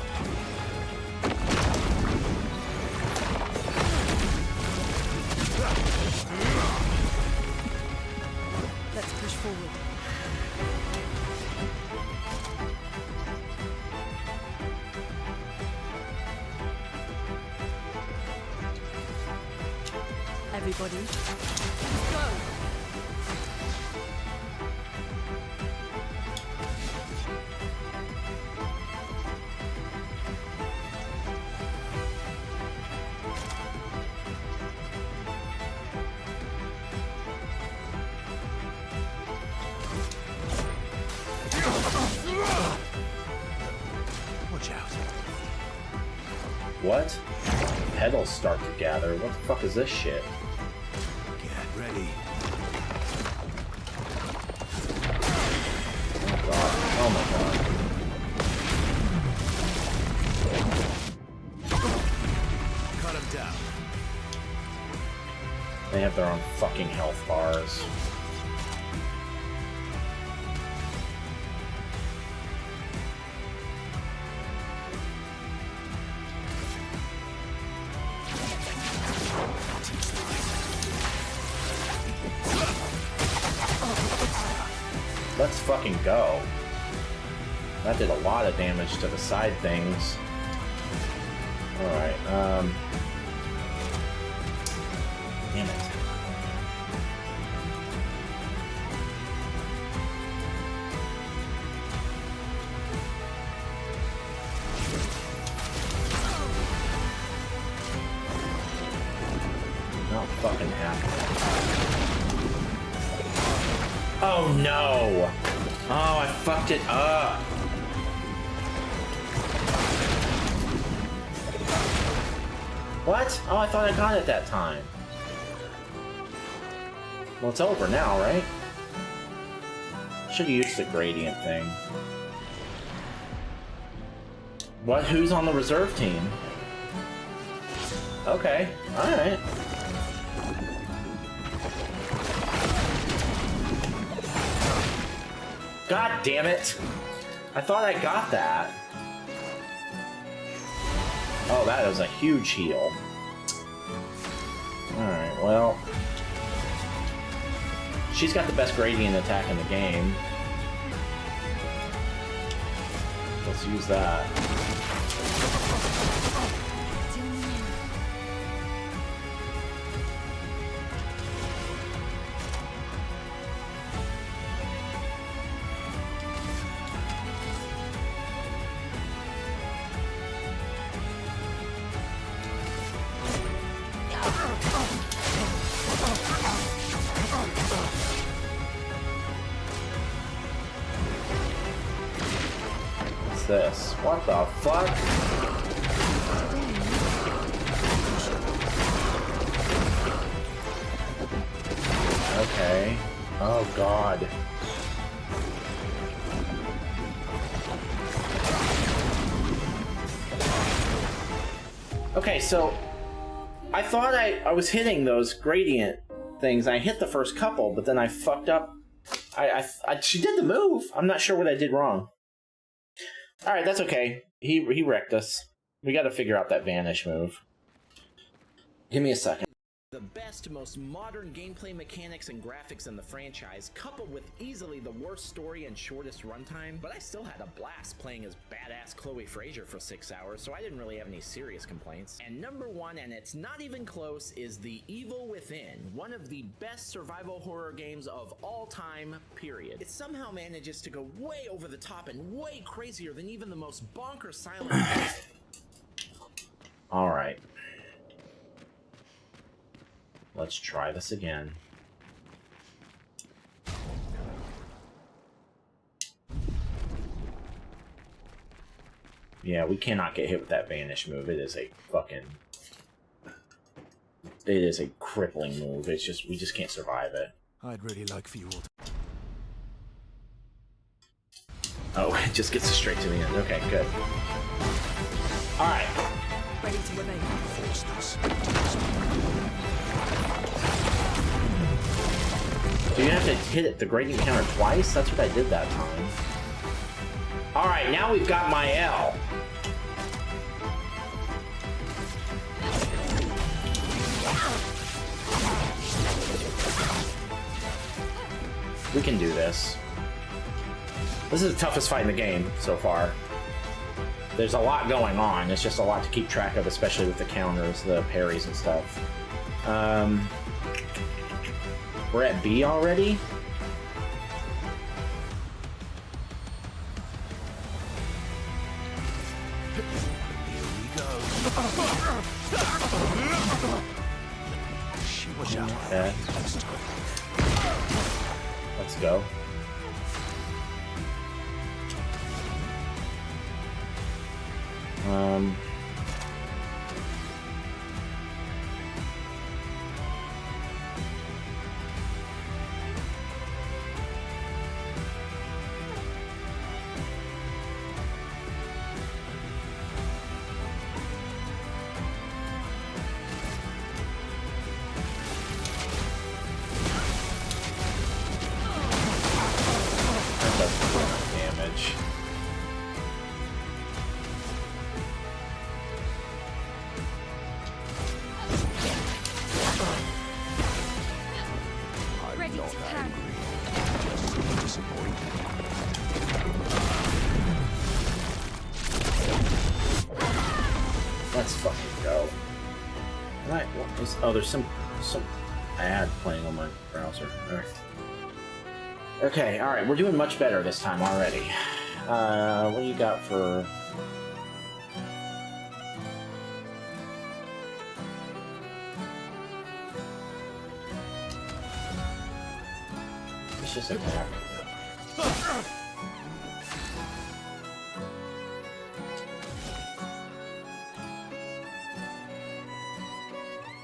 Let's push forward. Everybody, go! Watch out. What? Petals start to gather. What the fuck is this shit? Get ready. Oh god. Oh my god. Cut him down. They have their own fucking health bars. Let's fucking go. That did a lot of damage to the side things. Alright, damn it. Not fucking happening. Oh no! Oh, I fucked it up! What? Oh, I thought I got it that time. Well, it's over now, right? Should've used the gradient thing. What? Who's on the reserve team? Okay, alright. God damn it! I thought I got that. Oh, that was a huge heal. Alright, well... She's got the best gradient attack in the game. Let's use that. this? What the fuck? Okay. Oh god. Okay, so I thought I was hitting those gradient things. I hit the first couple, but then I fucked up. She did the move. I'm not sure what I did wrong. All right, that's okay. He wrecked us. We got to figure out that vanish move. Give me a second. The best, most modern gameplay mechanics and graphics in the franchise, coupled with easily the worst story and shortest runtime, but I still had a blast playing as badass Chloe Fraser for 6 hours, so I didn't really have any serious complaints. And number one, and it's not even close, is The Evil Within, one of the best survival horror games of all time, period. It somehow manages to go way over the top and way crazier than even the most bonkers silent All right. Let's try this again. Yeah, we cannot get hit with that vanish move. It is a fucking... It is a crippling move. It's just, we just can't survive it. I'd really like for you all to... Oh, it just gets us straight to the end. Okay, good. Alright. Ready to evade. Do you have to hit it, the gradient counter twice? That's what I did that time. Alright, now we've got my L. We can do this. This is the toughest fight in the game so far. There's a lot going on. It's just a lot to keep track of, especially with the counters, the parries and stuff. We're at B already? Here we go. Okay. Let's go. Damage. Ready to parry. Let's fucking go. Alright, what is, oh, there's some ad playing on my browser. Alright. Okay, alright, we're doing much better this time already. What do you got for... It's just attack.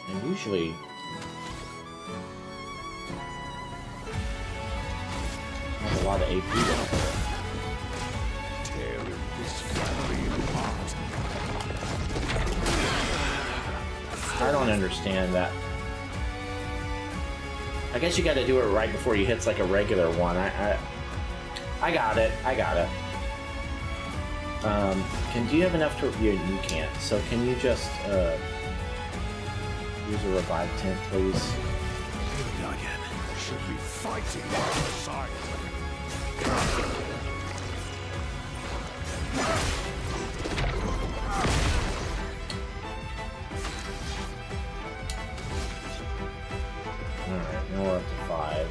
And usually... There's a lot of AP down there. Tearing this family apart. I don't understand that. I guess you got to do it right before he hits like a regular one. I got it. I got it. Do you have enough to... You can't. So can you just use a revive tent, please? Again. Should be fighting by our side. Alright, now we're up to 5.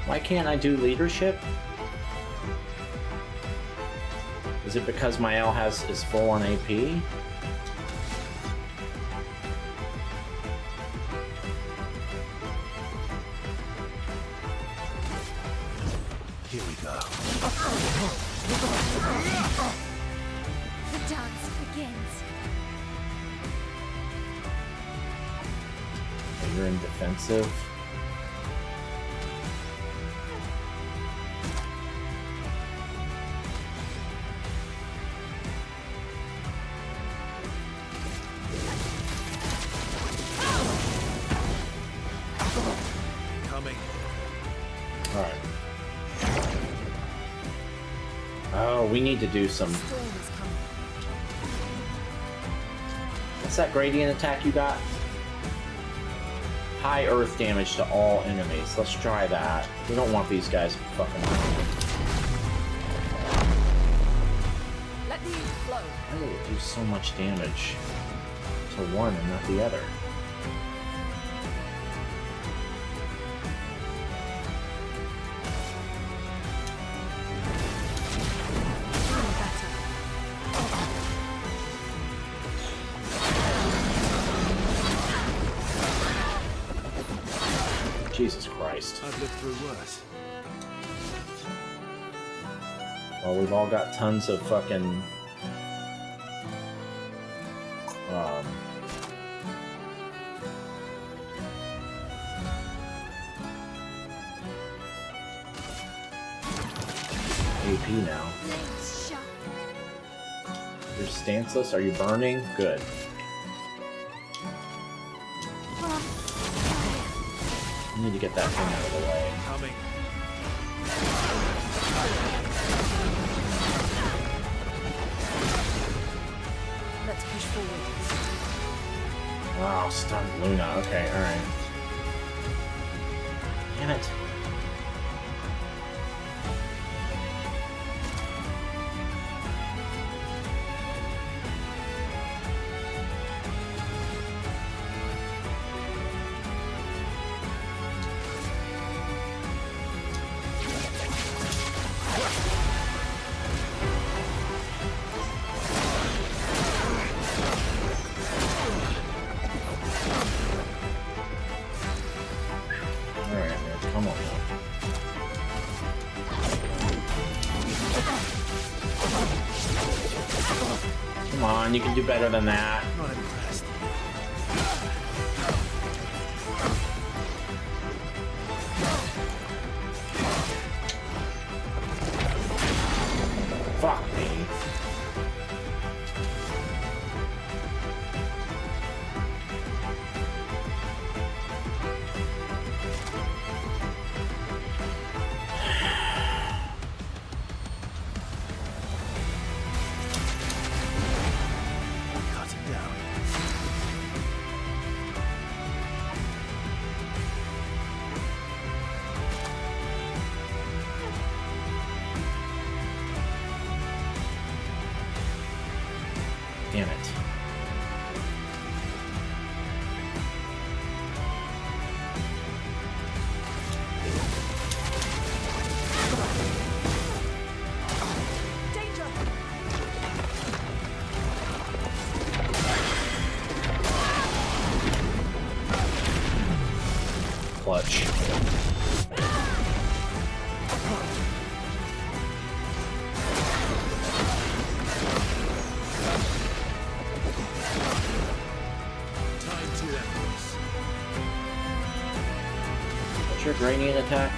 Why can't I do leadership? Is it because my L is full on AP? Here we go. The dance begins. You're in defensive. Coming. All right. Oh, we need to do some. What's that gradient attack you got? High earth damage to all enemies. Let's try that. We don't want these guys fucking. Let the ink flow. Why did it do so much damage to one and not the other? Jesus Christ. I've lived through worse. Well, we've all got tons of fucking... AP now. You're stanceless? Are you burning? Good. I need to get that thing out of the way. Coming. Let's push forward. Wow, stunned Luna. Okay, alright. Damn it. You can do better than that. Not impressed. Fuck me. Damn it. Danger! Clutch. Your gradient attack?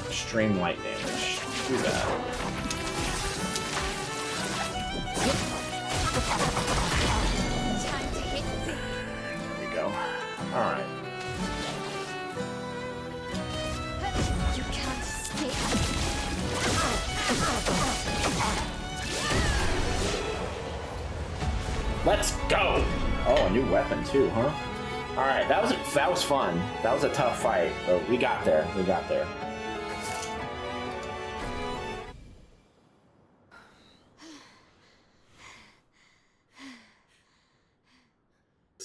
Extreme light damage. Do that. Time to hit. There we go. Alright. You can't escape. Let's go! Oh, a new weapon too, huh? Alright, that was fun. That was a tough fight, but we got there. We got there.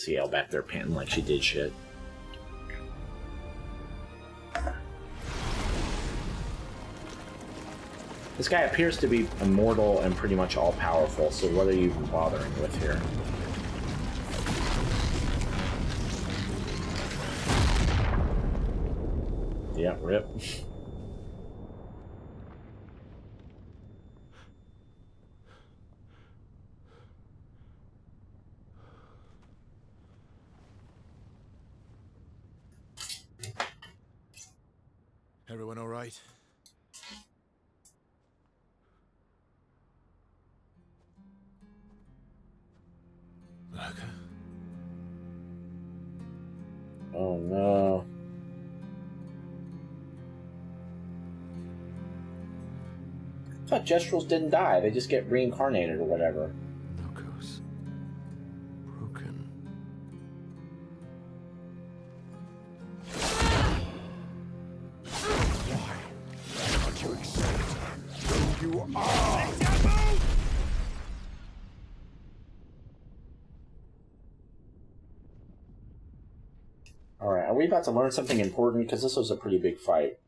CL back there panting like she did shit. This guy appears to be immortal and pretty much all-powerful, so what are you even bothering with here? Yeah, rip. Everyone all right? Okay. Oh no. I thought Gestrels didn't die, they just get reincarnated or whatever. Locos. Broken. Why can't you accept who you are? Alright, are we about to learn something important? Because this was a pretty big fight.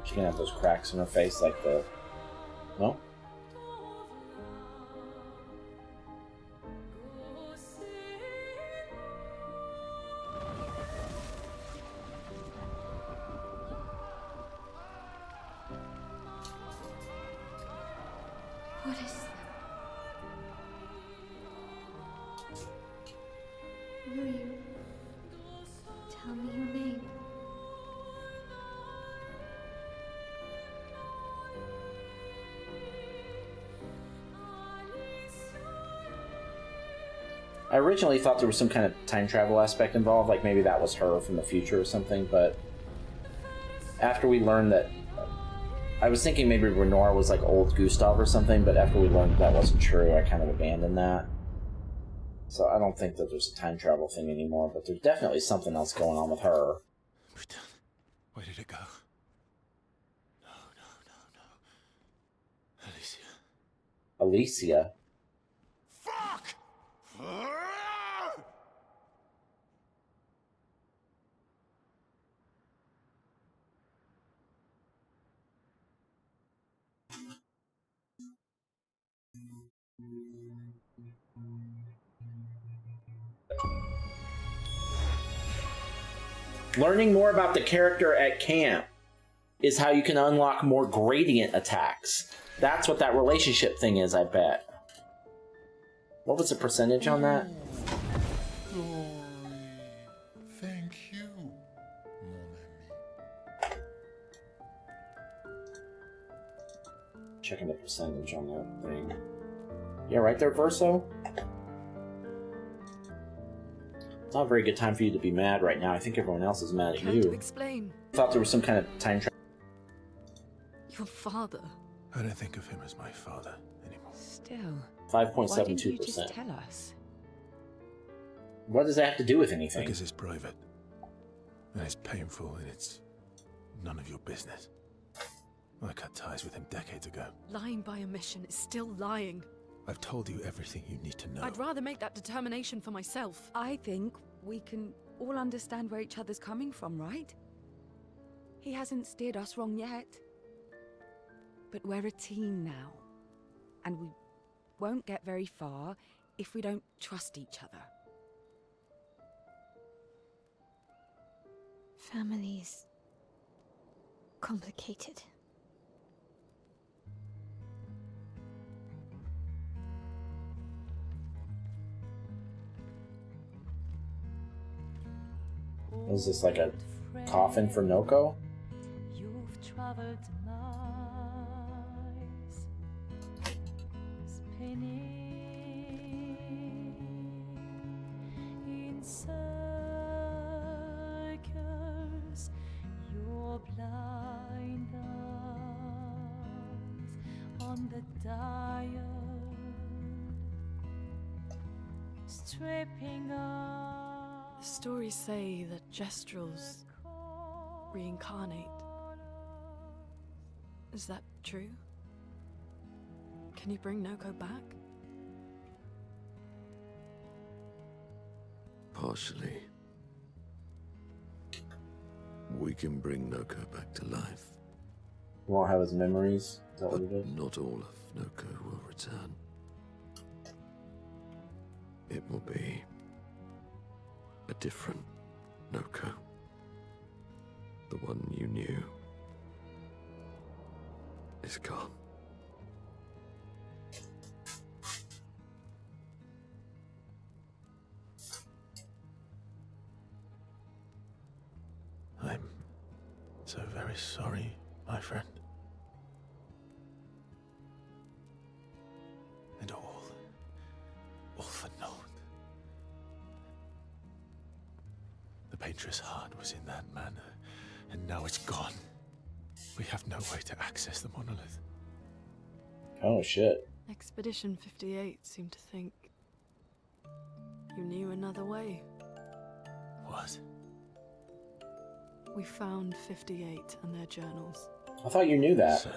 She's gonna have those cracks in her face like the... No? What is that? Will you tell me your name? I originally thought there was some kind of time travel aspect involved, like maybe that was her from the future or something, but after we learned that... I was thinking maybe Renoir was like old Gustav or something, but after we learned that wasn't true, I kind of abandoned that. So I don't think that there's a time travel thing anymore, but there's definitely something else going on with her. We're done. Where did it go? No, no, no, no. Alicia. Alicia? Fuck! Learning more about the character at camp is how you can unlock more gradient attacks. That's what that relationship thing is, I bet. What was the percentage on that? Glory. Thank you, mon ami. Checking the percentage on that thing. Yeah, right there, Verso? It's not a very good time for you to be mad right now. I think everyone else is mad at Trying to you. explain. I thought there was some kind of time travel. Your father. I don't think of him as my father anymore. Still, why didn't you just 5.72%. tell us? What does that have to do with anything? Because it's private. And it's painful and it's none of your business. I cut ties with him decades ago. Lying by omission is still lying. I've told you everything you need to know. I'd rather make that determination for myself. I think we can all understand where each other's coming from, right? He hasn't steered us wrong yet. But we're a team now. And we won't get very far if we don't trust each other. Family is complicated. Is this like a coffin for Noko? You've traveled miles, spinning the tired, stripping off. The stories say that Gestrels reincarnate. Is that true? Can you bring Noko back? Partially. We can bring Noko back to life. You won't have his memories? Is that what it is? Not all of Noko will return. It will be a different Noko. The one you knew is gone. I'm so very sorry, my friend. And all for naught. The Painter's heart was in that manor, and now it's gone. We have no way to access the monolith. Oh, shit. Expedition 58 seemed to think you knew another way. What? We found 58 and their journals. I thought you knew that. So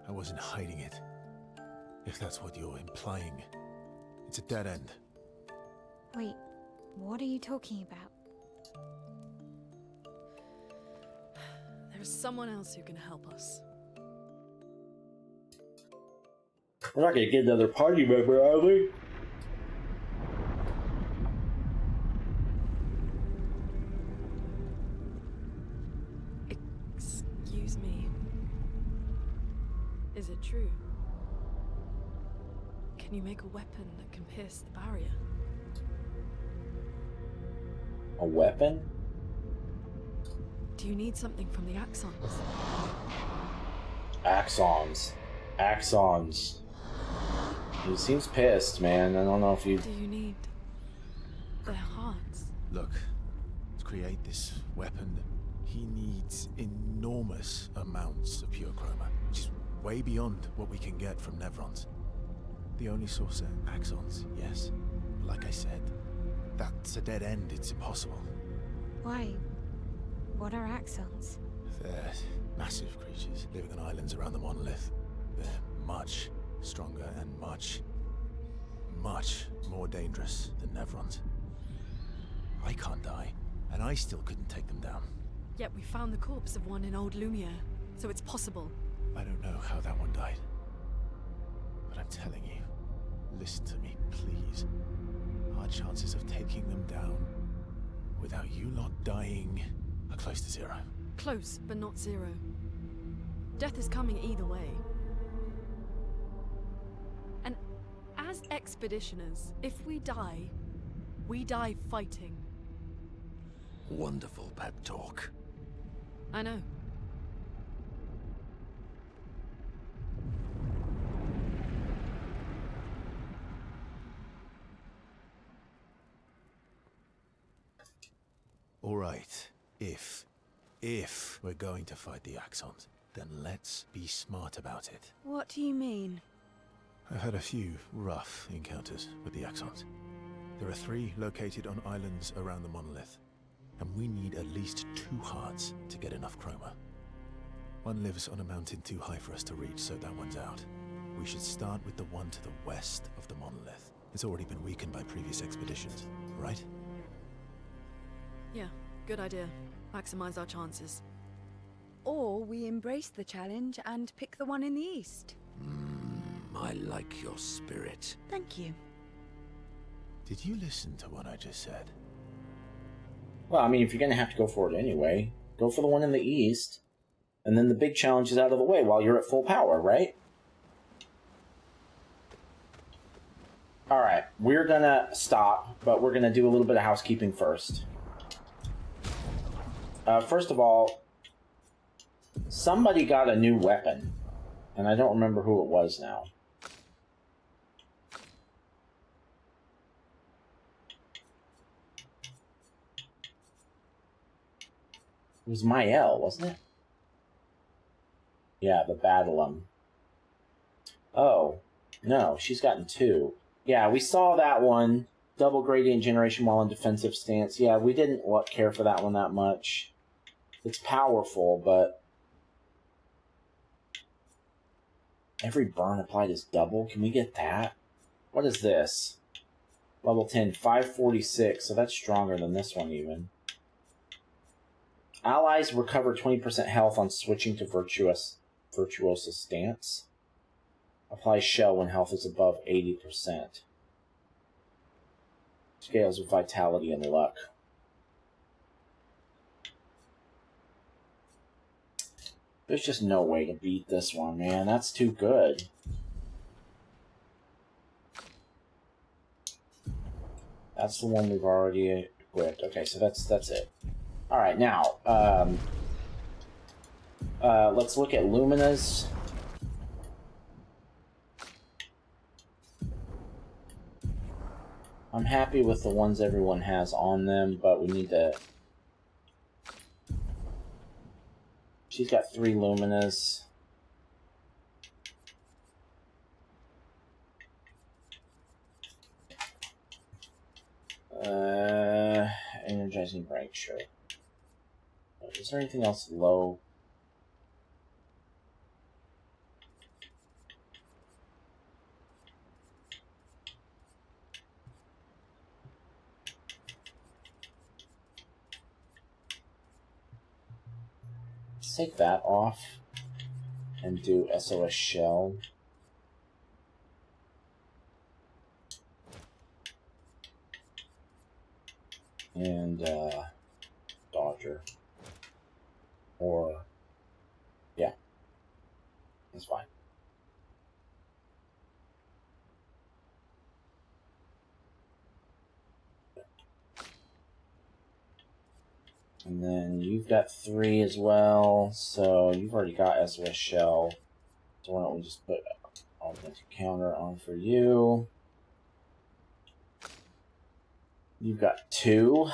I wasn't hiding it. If that's what you're implying. It's a dead end. Wait, what are you talking about? There is someone else who can help us. We're not gonna get another party member, are we? Excuse me. Is it true? Can you make a weapon that can pierce the barrier? A weapon? Do you need something from the Axons? Axons. Axons. He seems pissed, man. I don't know if you... Do you need their hearts? Look, to create this weapon, he needs enormous amounts of pure chroma, which is way beyond what we can get from Nevrons. The only source are axons, yes. Like I said, that's a dead end. It's impossible. Why? What are axons? They're massive creatures living on islands around the monolith. They're much stronger and much more dangerous than Nevrons. I can't die, and I still couldn't take them down. Yet we found the corpse of one in old Lumiére, so it's possible. I don't know how that one died. But I'm telling you, listen to me, please. Our chances of taking them down without you lot dying are close to zero. Close, but not zero. Death is coming either way. And as expeditioners, if we die fighting. Wonderful pep talk. I know. All right, if we're going to fight the Axons, then let's be smart about it. What do you mean? I've had a few rough encounters with the Axons. There are 3 located on islands around the monolith, and we need at least 2 hearts to get enough chroma. One lives on a mountain too high for us to reach, so that one's out. We should start with the one to the west of the monolith. It's already been weakened by previous expeditions, right? Yeah, good idea. Maximize our chances. Or we embrace the challenge and pick the one in the east. I like your spirit. Thank you. Did you listen to what I just said? Well, I mean, if you're gonna have to go for it anyway, go for the one in the east, and then the big challenge is out of the way while you're at full power, right? Alright, we're gonna stop, but we're gonna do a little bit of housekeeping first. First of all, somebody got a new weapon, and I don't remember who it was now. It was Mael, wasn't it? Yeah, the Battlum. Oh, no, she's gotten 2. Yeah, we saw that one. Double gradient generation while in defensive stance. Yeah, we didn't care for that one that much. It's powerful, but every burn applied is double. Can we get that? What is this? Level 10, 546. So that's stronger than this one even. Allies recover 20% health on switching to Virtuosa stance. Apply shell when health is above 80%. Scales with vitality and luck. There's just no way to beat this one, man. That's too good. That's the one we've already equipped. Okay, so that's it. All right, now let's look at Lumina's. I'm happy with the ones everyone has on them, but we need to... She's got 3 Luminas. Energizing break, sure. Is there anything else low? Let's take that off and do SOS Shell. And Dodger. Or, yeah, that's fine. And then you've got 3 as well, so you've already got SOS Shell. So why don't we just put augmented counter on for you? You've got 2.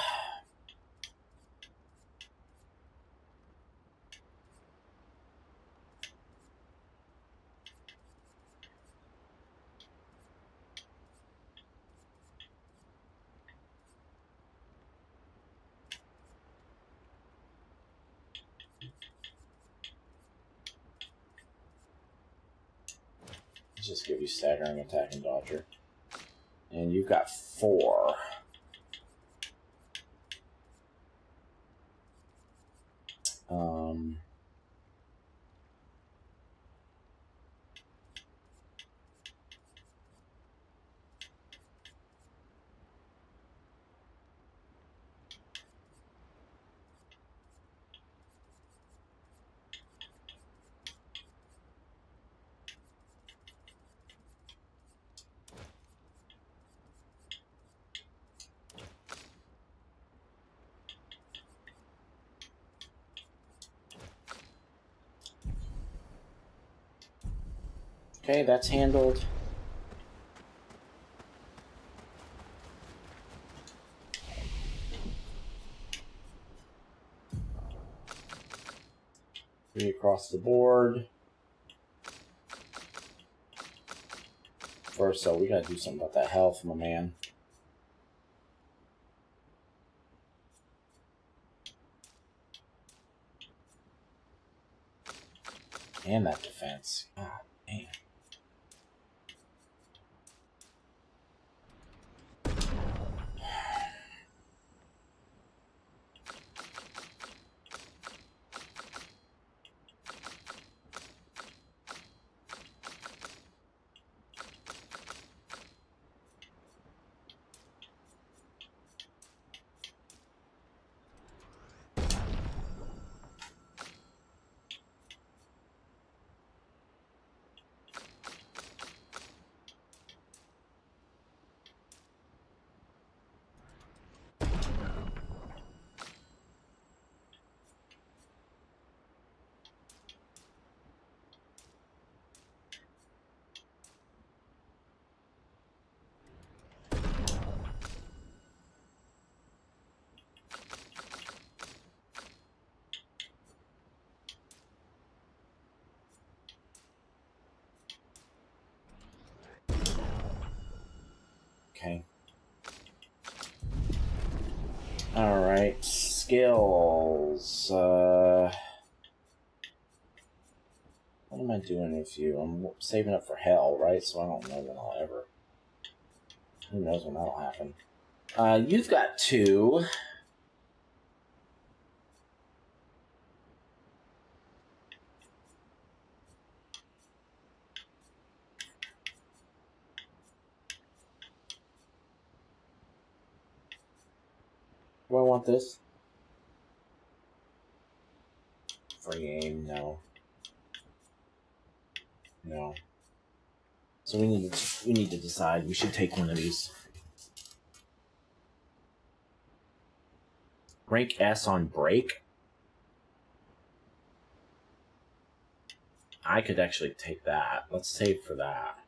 Just give you staggering attack and dodger. And you've got 4. Okay, that's handled. Three across the board. First, so we gotta do something about that health, my man. And that defense. God damn. Okay. Alright, skills. What am I doing with you? I'm saving up for hell, right? So I don't know when I'll ever... Who knows when that'll happen. You've got 2. Do I want this? Free aim, no. No. So we need to decide. We should take one of these. Rank S on break. I could actually take that. Let's save for that.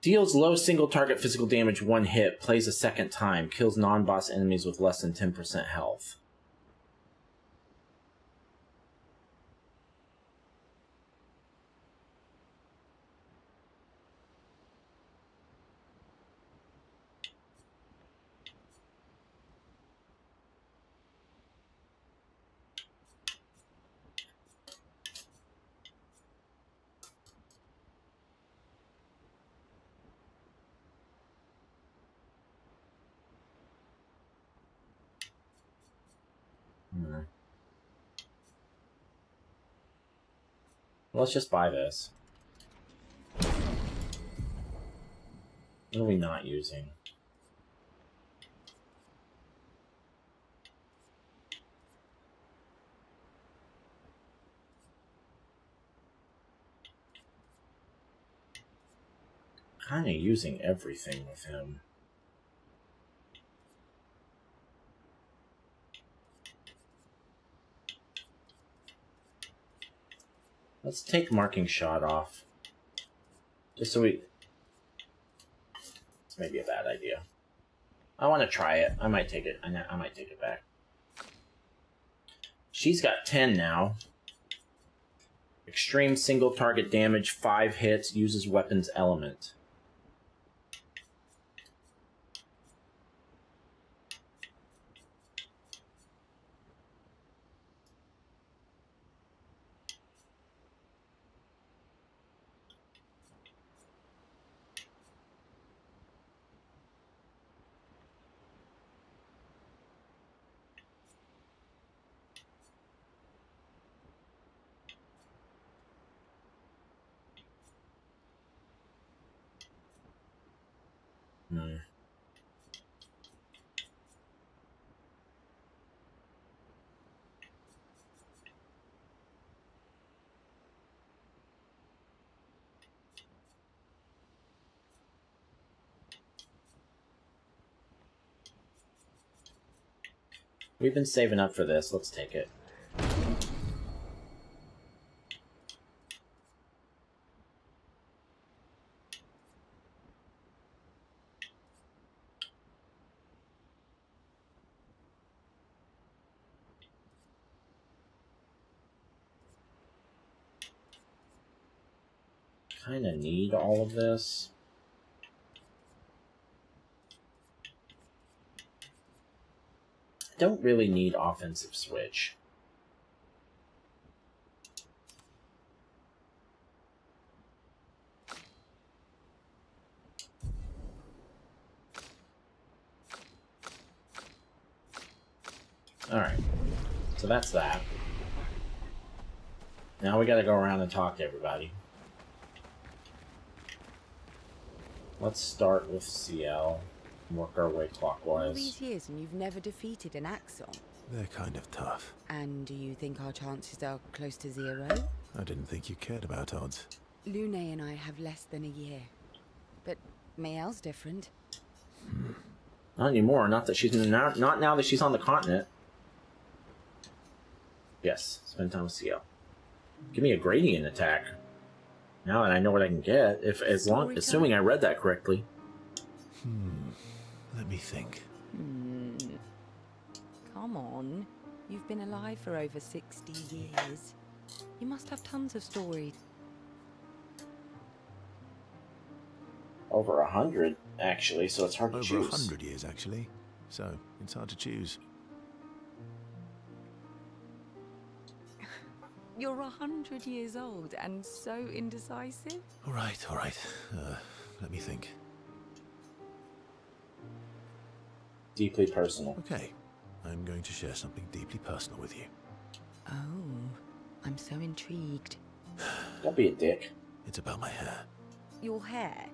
Deals low single target physical damage 1 hit, plays a second time, kills non-boss enemies with less than 10% health. Let's just buy this. What are we not using? Kind of using everything with him. Let's take marking shot off. Just so we... It's maybe a bad idea. I want to try it. I might take it. I might take it back. She's got 10 now. Extreme single target damage, 5 hits, uses weapons element. We've been saving up for this. Let's take it. Kind of need all of this. Don't really need offensive switch. Alright, so that's that. Now we gotta go around and talk to everybody. Let's start with CL. Work our way clockwise. All these years and you've never defeated an Axon? They're kind of tough. And do you think our chances are close to 0? I didn't think you cared about odds. Lumiére and I have less than a year. But Mael's different. Not anymore. Not now that she's on the continent. Yes, spend time with CL. Give me a gradient attack. Now and I know what I can get, assuming I read that correctly. Let me think. Come on. You've been alive for over 60 years. You must have tons of stories. Over 100, actually, so it's hard to choose. Over 100 years, actually. So, it's hard to choose. You're 100 years old and so indecisive? All right. Let me think. Deeply personal. Okay. I'm going to share something deeply personal with you. Oh, I'm so intrigued. Don't be a dick. It's about my hair. Your hair?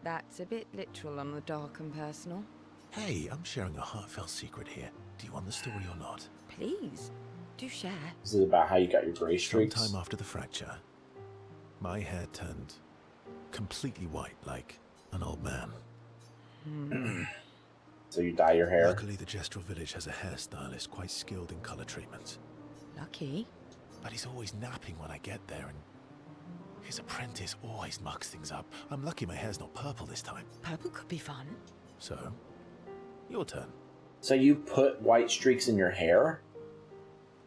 That's a bit literal on the dark and personal. Hey, I'm sharing a heartfelt secret here. Do you want the story or not? Please, do share. This is about how you got your gray streaks. Sometime after the fracture, my hair turned completely white, like an old man. So you dye your hair? Luckily, the Gestrel village has a hairstylist quite skilled in color treatments. Lucky? But he's always napping when I get there, and his apprentice always mucks things up. I'm lucky my hair's not purple this time. Purple could be fun. So, your turn. So you put white streaks in your hair?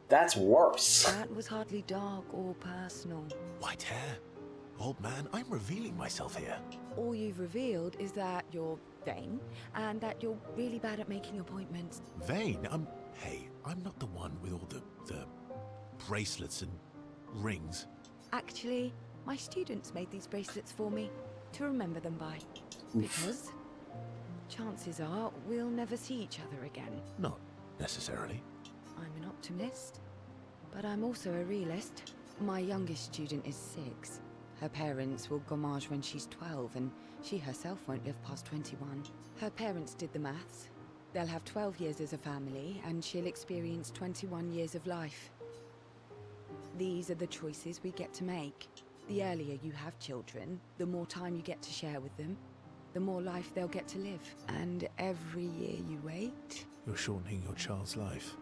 That's worse. That was hardly dark or personal. White hair? Old man, I'm revealing myself here. All you've revealed is that you're vain, and that you're really bad at making appointments. Vain? Hey, I'm not the one with all the bracelets and rings. Actually, my students made these bracelets for me to remember them by. Because chances are we'll never see each other again. Not necessarily. I'm an optimist, but I'm also a realist. My youngest student is 6. Her parents will gommage when she's 12, and she herself won't live past 21. Her parents did the maths. They'll have 12 years as a family, and she'll experience 21 years of life. These are the choices we get to make. The earlier you have children, the more time you get to share with them, the more life they'll get to live. And every year you wait... You're shortening your child's life.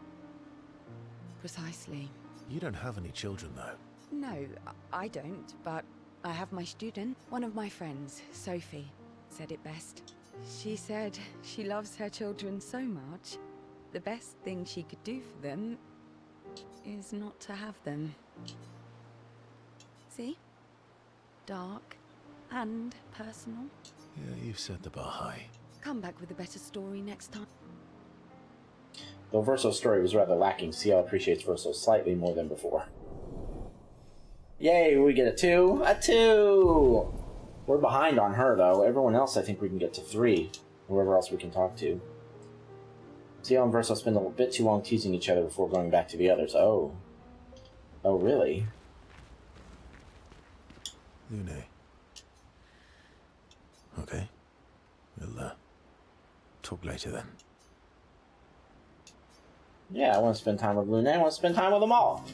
Precisely. You don't have any children, though. No, I don't, but I have my student. One of my friends, Sophie, said it best. She said she loves her children so much, the best thing she could do for them is not to have them. See? Dark and personal. Yeah, you've set the bar high. Come back with a better story next time. Though Verso's story was rather lacking, CL appreciates Verso slightly more than before. Yay, we get a 2! A 2! We're behind on her, though. Everyone else, I think we can get to 3. Whoever else we can talk to. CL and Verso spend a bit too long teasing each other before going back to the others. Oh. Oh, really? Lune. Okay. We'll, talk later then. Yeah, I want to spend time with Lune. I want to spend time with them all.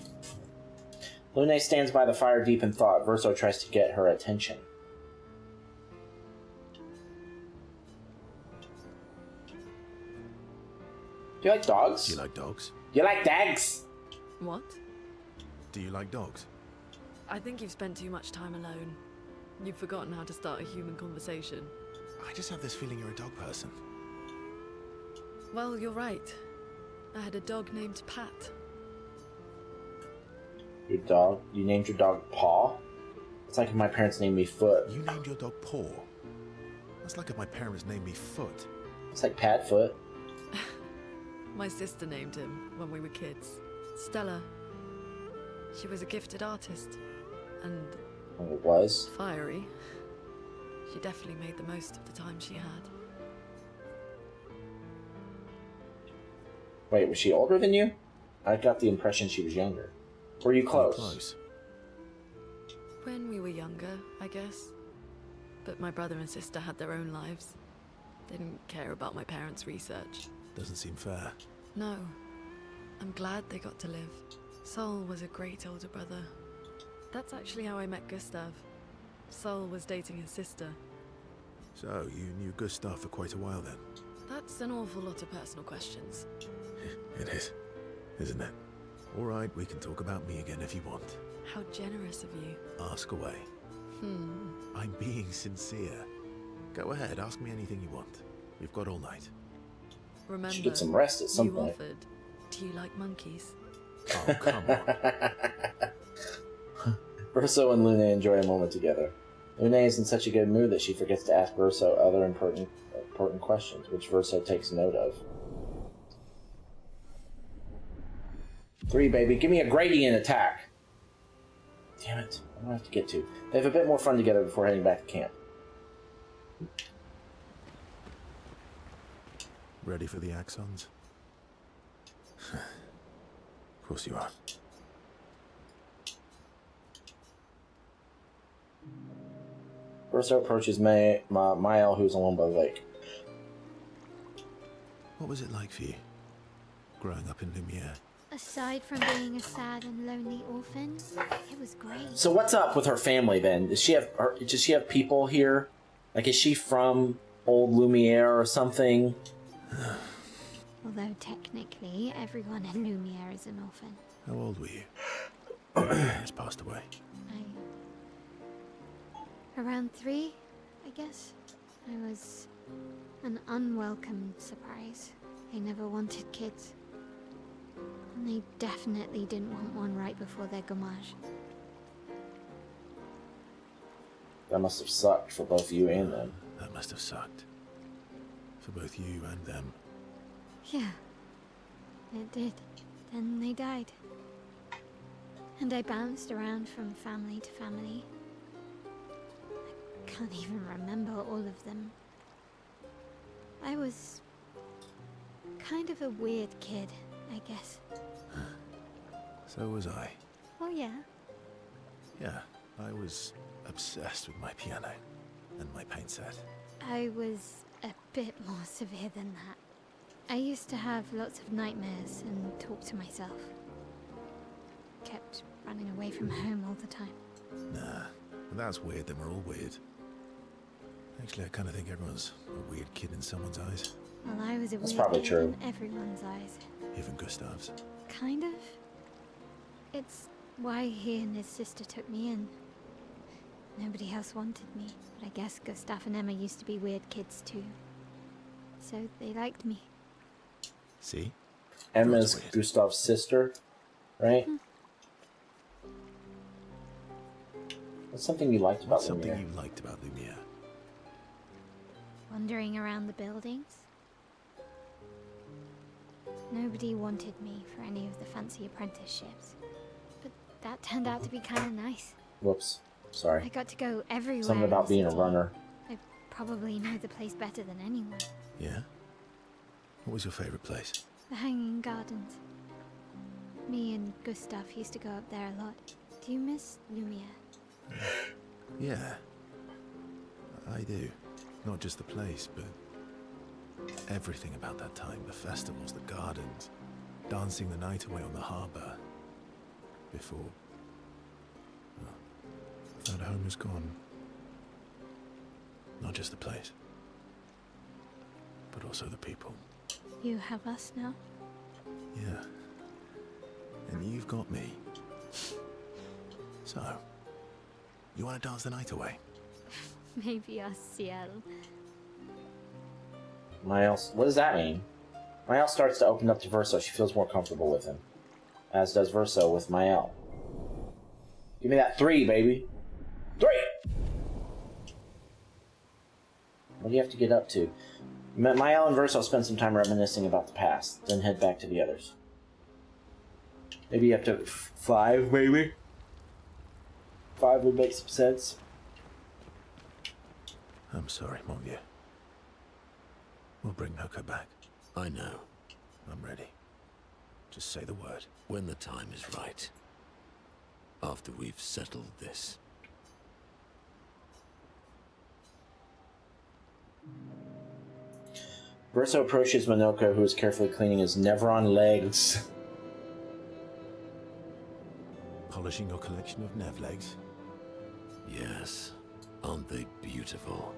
Lune stands by the fire deep in thought. Verso tries to get her attention. Do you like dogs? Do you like dogs? You like dogs? What? Do you like dogs? I think you've spent too much time alone. You've forgotten how to start a human conversation. I just have this feeling you're a dog person. Well, you're right. I had a dog named Pat. Your dog? You named your dog Paw? It's like if my parents named me Foot. You named your dog Paw? That's like if my parents named me Foot. It's like Padfoot. My sister named him when we were kids. Stella. She was a gifted artist. And... Oh, it was? fiery. She definitely made the most of the time she had. Wait, was she older than you? I got the impression she was younger. Were you close? When we were younger, I guess. But my brother and sister had their own lives. They didn't care about my parents' research. Doesn't seem fair. No. I'm glad they got to live. Sol was a great older brother. That's actually how I met Gustav. Sol was dating his sister. So, you knew Gustav for quite a while then? That's an awful lot of personal questions. It is, isn't it? Alright, we can talk about me again if you want. How generous of you. Ask away. I'm being sincere. Go ahead, ask me anything you want. We've got all night. Remember, Should get some rest at some you point. offered. Do you like monkeys? Oh, come on. Verso and Lune enjoy a moment together. Lune is in such a good mood that she forgets to ask Verso other important questions, which Verso takes note of. 3, baby. Give me a gradient attack. Damn it. I don't have to get to. They have a bit more fun together before heading back to camp. Ready for the Axons? Of course you are. Verso approaches Mael, who's alone by the lake. What was it like for you, growing up in Lumiere? Aside from being a sad and lonely orphan, it was great. So what's up with her family then? Does she have people here? Like, is she from old Lumiere or something? Although technically, everyone in Lumiere is an orphan. How old were you? Your parents passed away. Around 3, I guess. I was an unwelcome surprise. They never wanted kids. And they definitely didn't want one right before their gommage. That must have sucked for both you and them. That must have sucked. For both you and them. Yeah, it did. Then they died. And I bounced around from family to family. I can't even remember all of them. I was kind of a weird kid, I guess. So was I. Oh yeah? Yeah, I was obsessed with my piano and my paint set. I was a bit more severe than that. I used to have lots of nightmares and talk to myself. Kept running away from home all the time. Nah, if that's weird, then we're all weird. Actually, I kind of think everyone's a weird kid in someone's eyes. Well, I was a That's weird probably kid true. in everyone's eyes. Even Gustav's. Kind of. It's why he and his sister took me in. Nobody else wanted me, but I guess Gustav and Emma used to be weird kids too. So they liked me. See? Emma's Weird. Gustav's sister, right? What's something you liked about What's something Lumiere? you liked about Lumiere? Wandering around the buildings. Nobody wanted me for any of the fancy apprenticeships. But that turned out to be kind of nice. Whoops. I Sorry. got to go everywhere. Something in the about being a city. runner. I probably know the place better than anyone. Yeah? What was your favorite place? The Hanging Gardens. Me and Gustav used to go up there a lot. Do you miss Lumiere? Yeah. I do. Not just the place, but everything about that time. The festivals, the gardens, dancing the night away on the harbour. Before... well, that home is gone. Not just the place, but also the people. You have us now? Yeah. And you've got me. So, you want to dance the night away? Maybe us, Ciel. Miles, what does that mean? Miles starts to open up to Verso. She feels more comfortable with him. As does Verso with Mael. Give me that 3, baby. 3! What do you have to get up to? Mael and Verso spend some time reminiscing about the past, then head back to the others. Maybe you have to 5, maybe? 5 would make some sense. I'm sorry, mon vieux. We'll bring Noko back. I know. I'm ready. Just say the word. When the time is right. After we've settled this. Verso approaches Monoko, who is carefully cleaning his Nevron legs. Polishing your collection of Nev legs. Yes. Aren't they beautiful?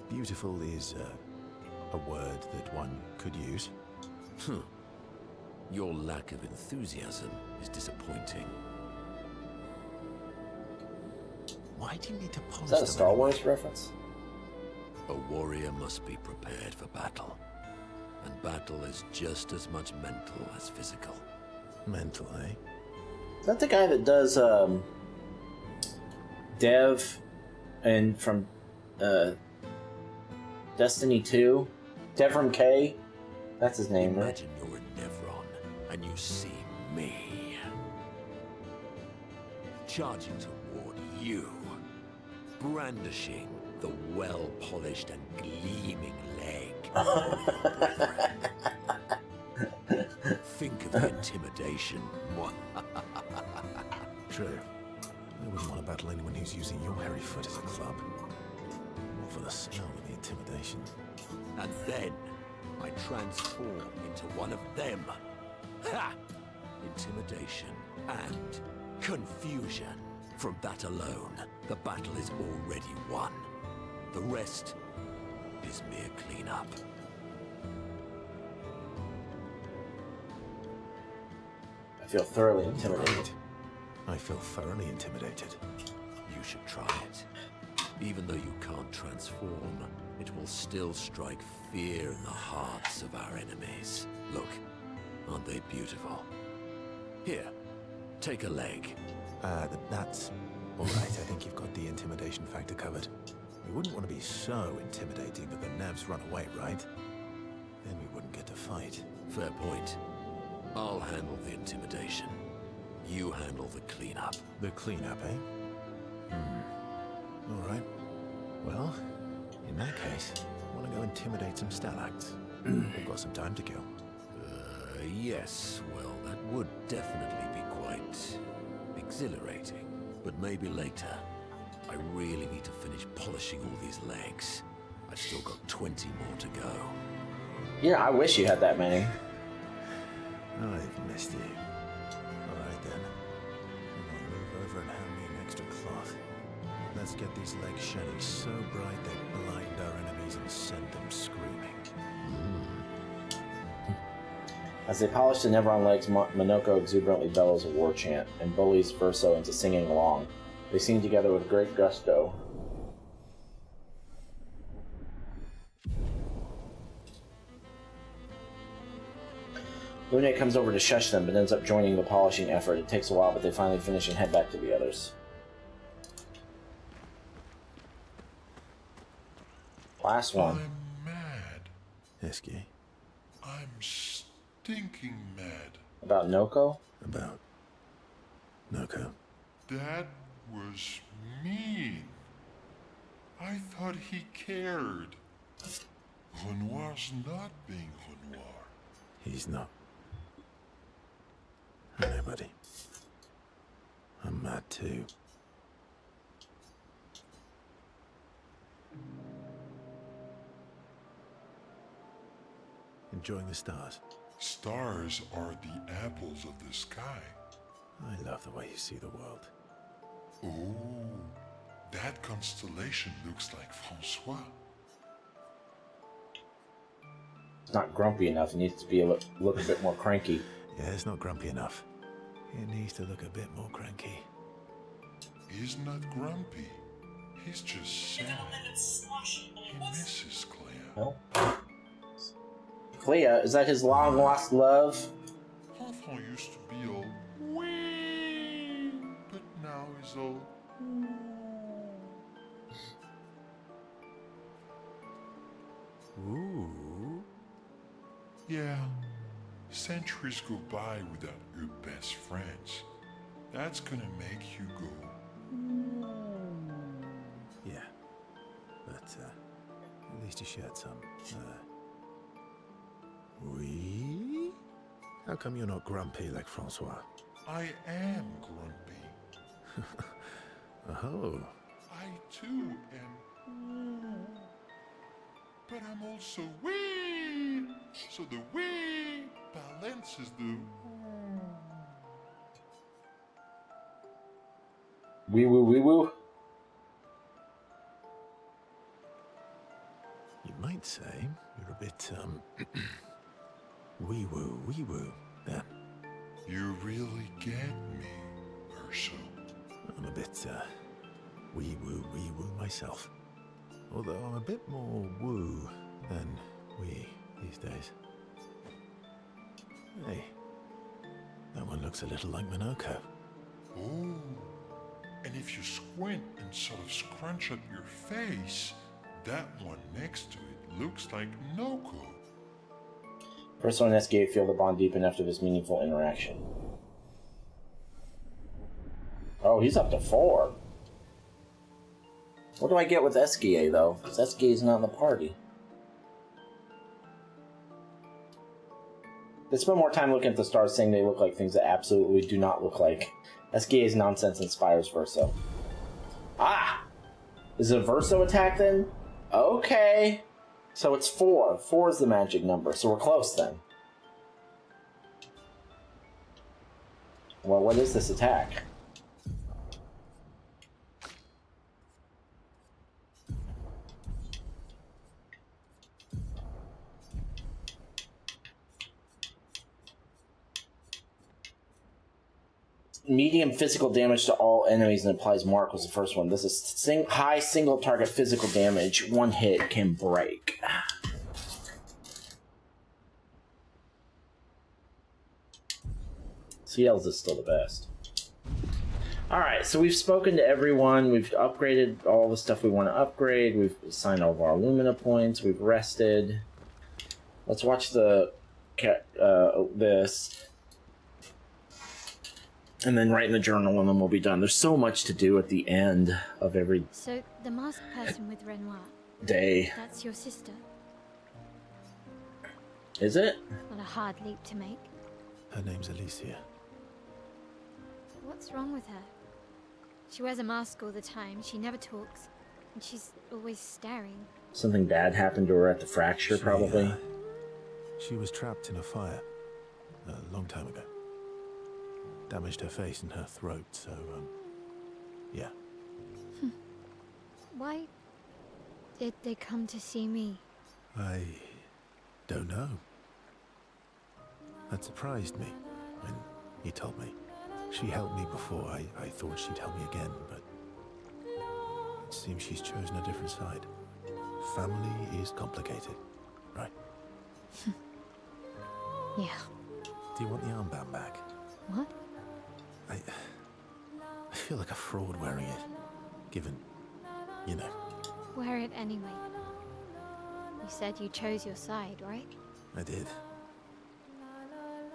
Beautiful is a word that one could use. Your lack of enthusiasm is disappointing. Why do you need to polish Is that a them Star anyway? Wars reference? A warrior must be prepared for battle. And battle is just as much mental as physical. Mental, eh? Is that the guy that does Dev and from Destiny 2? Devram K? That's his name, right? Imagine you're in Nevron and you see me charging toward you, brandishing the well-polished and gleaming leg of your brethren. Think of the intimidation. True. I wouldn't want to battle anyone who's using your hairy foot as a club. More for the smell than the intimidation. And then I transform into one of them. Ha! Intimidation and confusion. From that alone, the battle is already won. The rest is mere cleanup. I feel thoroughly intimidated. I feel thoroughly intimidated. You should try it. Even though you can't transform, it will still strike fear in the hearts of our enemies. Look, aren't they beautiful? Here, take a leg. That's all right. I think you've got the intimidation factor covered. We wouldn't want to be so intimidating that the Nevs run away, right? Then we wouldn't get to fight. Fair point. I'll handle the intimidation. You handle the cleanup. The cleanup, eh? All right. Well, in that case, want to go intimidate some stalacts? We've got some time to kill. Yes. Well, that would definitely be quite exhilarating. But maybe later. I really need to finish polishing all these legs. I've still got 20 more to go. Yeah, I wish you had that many. I've missed you. All right then. I'm gonna move over and hand me an extra cloth. Let's get these legs shining so bright they blind our enemies and send them screaming. As they polish the Nevron legs, Monoko exuberantly bellows a war chant and bullies Verso into singing along. They sing together with great gusto. Lumiére comes over to shush them, but ends up joining the polishing effort. It takes a while, but they finally finish and head back to the others. Last one. I'm mad. Esky. I'm stinking mad. About Noko? About Noko. That was mean. I thought he cared. Renoir's not being Renoir. He's not. I know, buddy. I'm mad too. Enjoying the stars? Stars are the apples of the sky. I love the way you see the world. Oh, that constellation looks like Francois. It's not grumpy enough. It needs to be look a bit more cranky. Yeah, it's not grumpy enough. It needs to look a bit more cranky. He's not grumpy. He's just sad. He misses Claire. Well, Clea, is that his long lost love? Enfant used to be all wee, but now he's all Ooh. yeah. Centuries go by without your best friends. That's gonna make you go. Yeah. But, at least you shared some, Oui? How come you're not grumpy like Francois? I am grumpy. Oh. I too am. But I'm also wee. So the wee balances the. Wee woo wee woo. You might say you're a bit, wee-woo, wee-woo, then. You really get me, Urso. I'm a bit, wee woo myself. Although I'm a bit more woo than wee these days. Hey, that one looks a little like Minoko. Oh, and if you squint and sort of scrunch up your face, that one next to it looks like Noko. Personal and SGA feel the bond deep enough to this meaningful interaction. Oh, he's up to 4. What do I get with SGA, though? Because SGA is not in the party. They spend more time looking at the stars saying they look like things that absolutely do not look like. SGA's nonsense inspires Verso. Ah! Is it a Verso attack, then? Okay. So it's 4. 4 is the magic number, so we're close, then. Well, what is this attack? Medium physical damage to all enemies and applies mark was the first one. This is high single target physical damage. One hit can break. CL's is still the best. Alright, so we've spoken to everyone. We've upgraded all the stuff we want to upgrade. We've assigned all of our Lumina points. We've rested. Let's watch the this. And then write in the journal, and then we'll be done. There's so much to do at the end of every So, the masked person with Renoir, day. that's your sister? Is it? Not a hard leap to make. Her name's Alicia. What's wrong with her? She wears a mask all the time, she never talks, and she's always staring. Something bad happened to her at the fracture, probably. She was trapped in a fire a long time ago. Damaged her face and her throat, so, yeah. Why did they come to see me? I don't know. That surprised me when he told me. She helped me before. I thought she'd help me again, but it seems she's chosen a different side. Family is complicated, right? Yeah. Do you want the armband back? What? I feel like a fraud wearing it, given, you know. Wear it anyway. You said you chose your side, right? I did.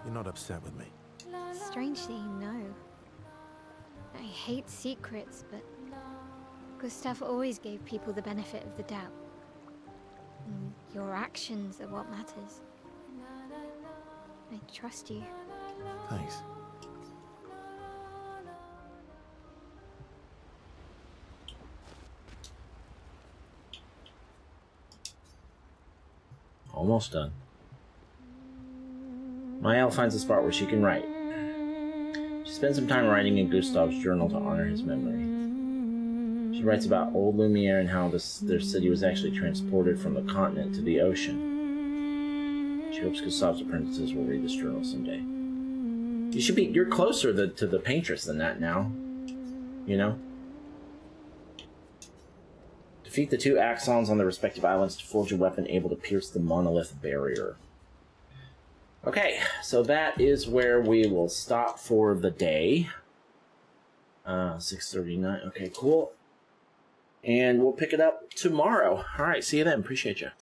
You're not upset with me? Strangely, no. I hate secrets, but Gustav always gave people the benefit of the doubt. And your actions are what matters. I trust you. Thanks. Almost done. Maëlle finds a spot where she can write. She spends some time writing in Gustav's journal to honor his memory. She writes about old Lumiére and how their city was actually transported from the continent to the ocean. She hopes Gustav's apprentices will read this journal someday. You're closer to the paintress than that now. You know? Defeat the 2 Axons on their respective islands to forge a weapon able to pierce the monolith barrier. Okay, so that is where we will stop for the day. 6:39. Okay, cool. And we'll pick it up tomorrow. All right, see you then. Appreciate you.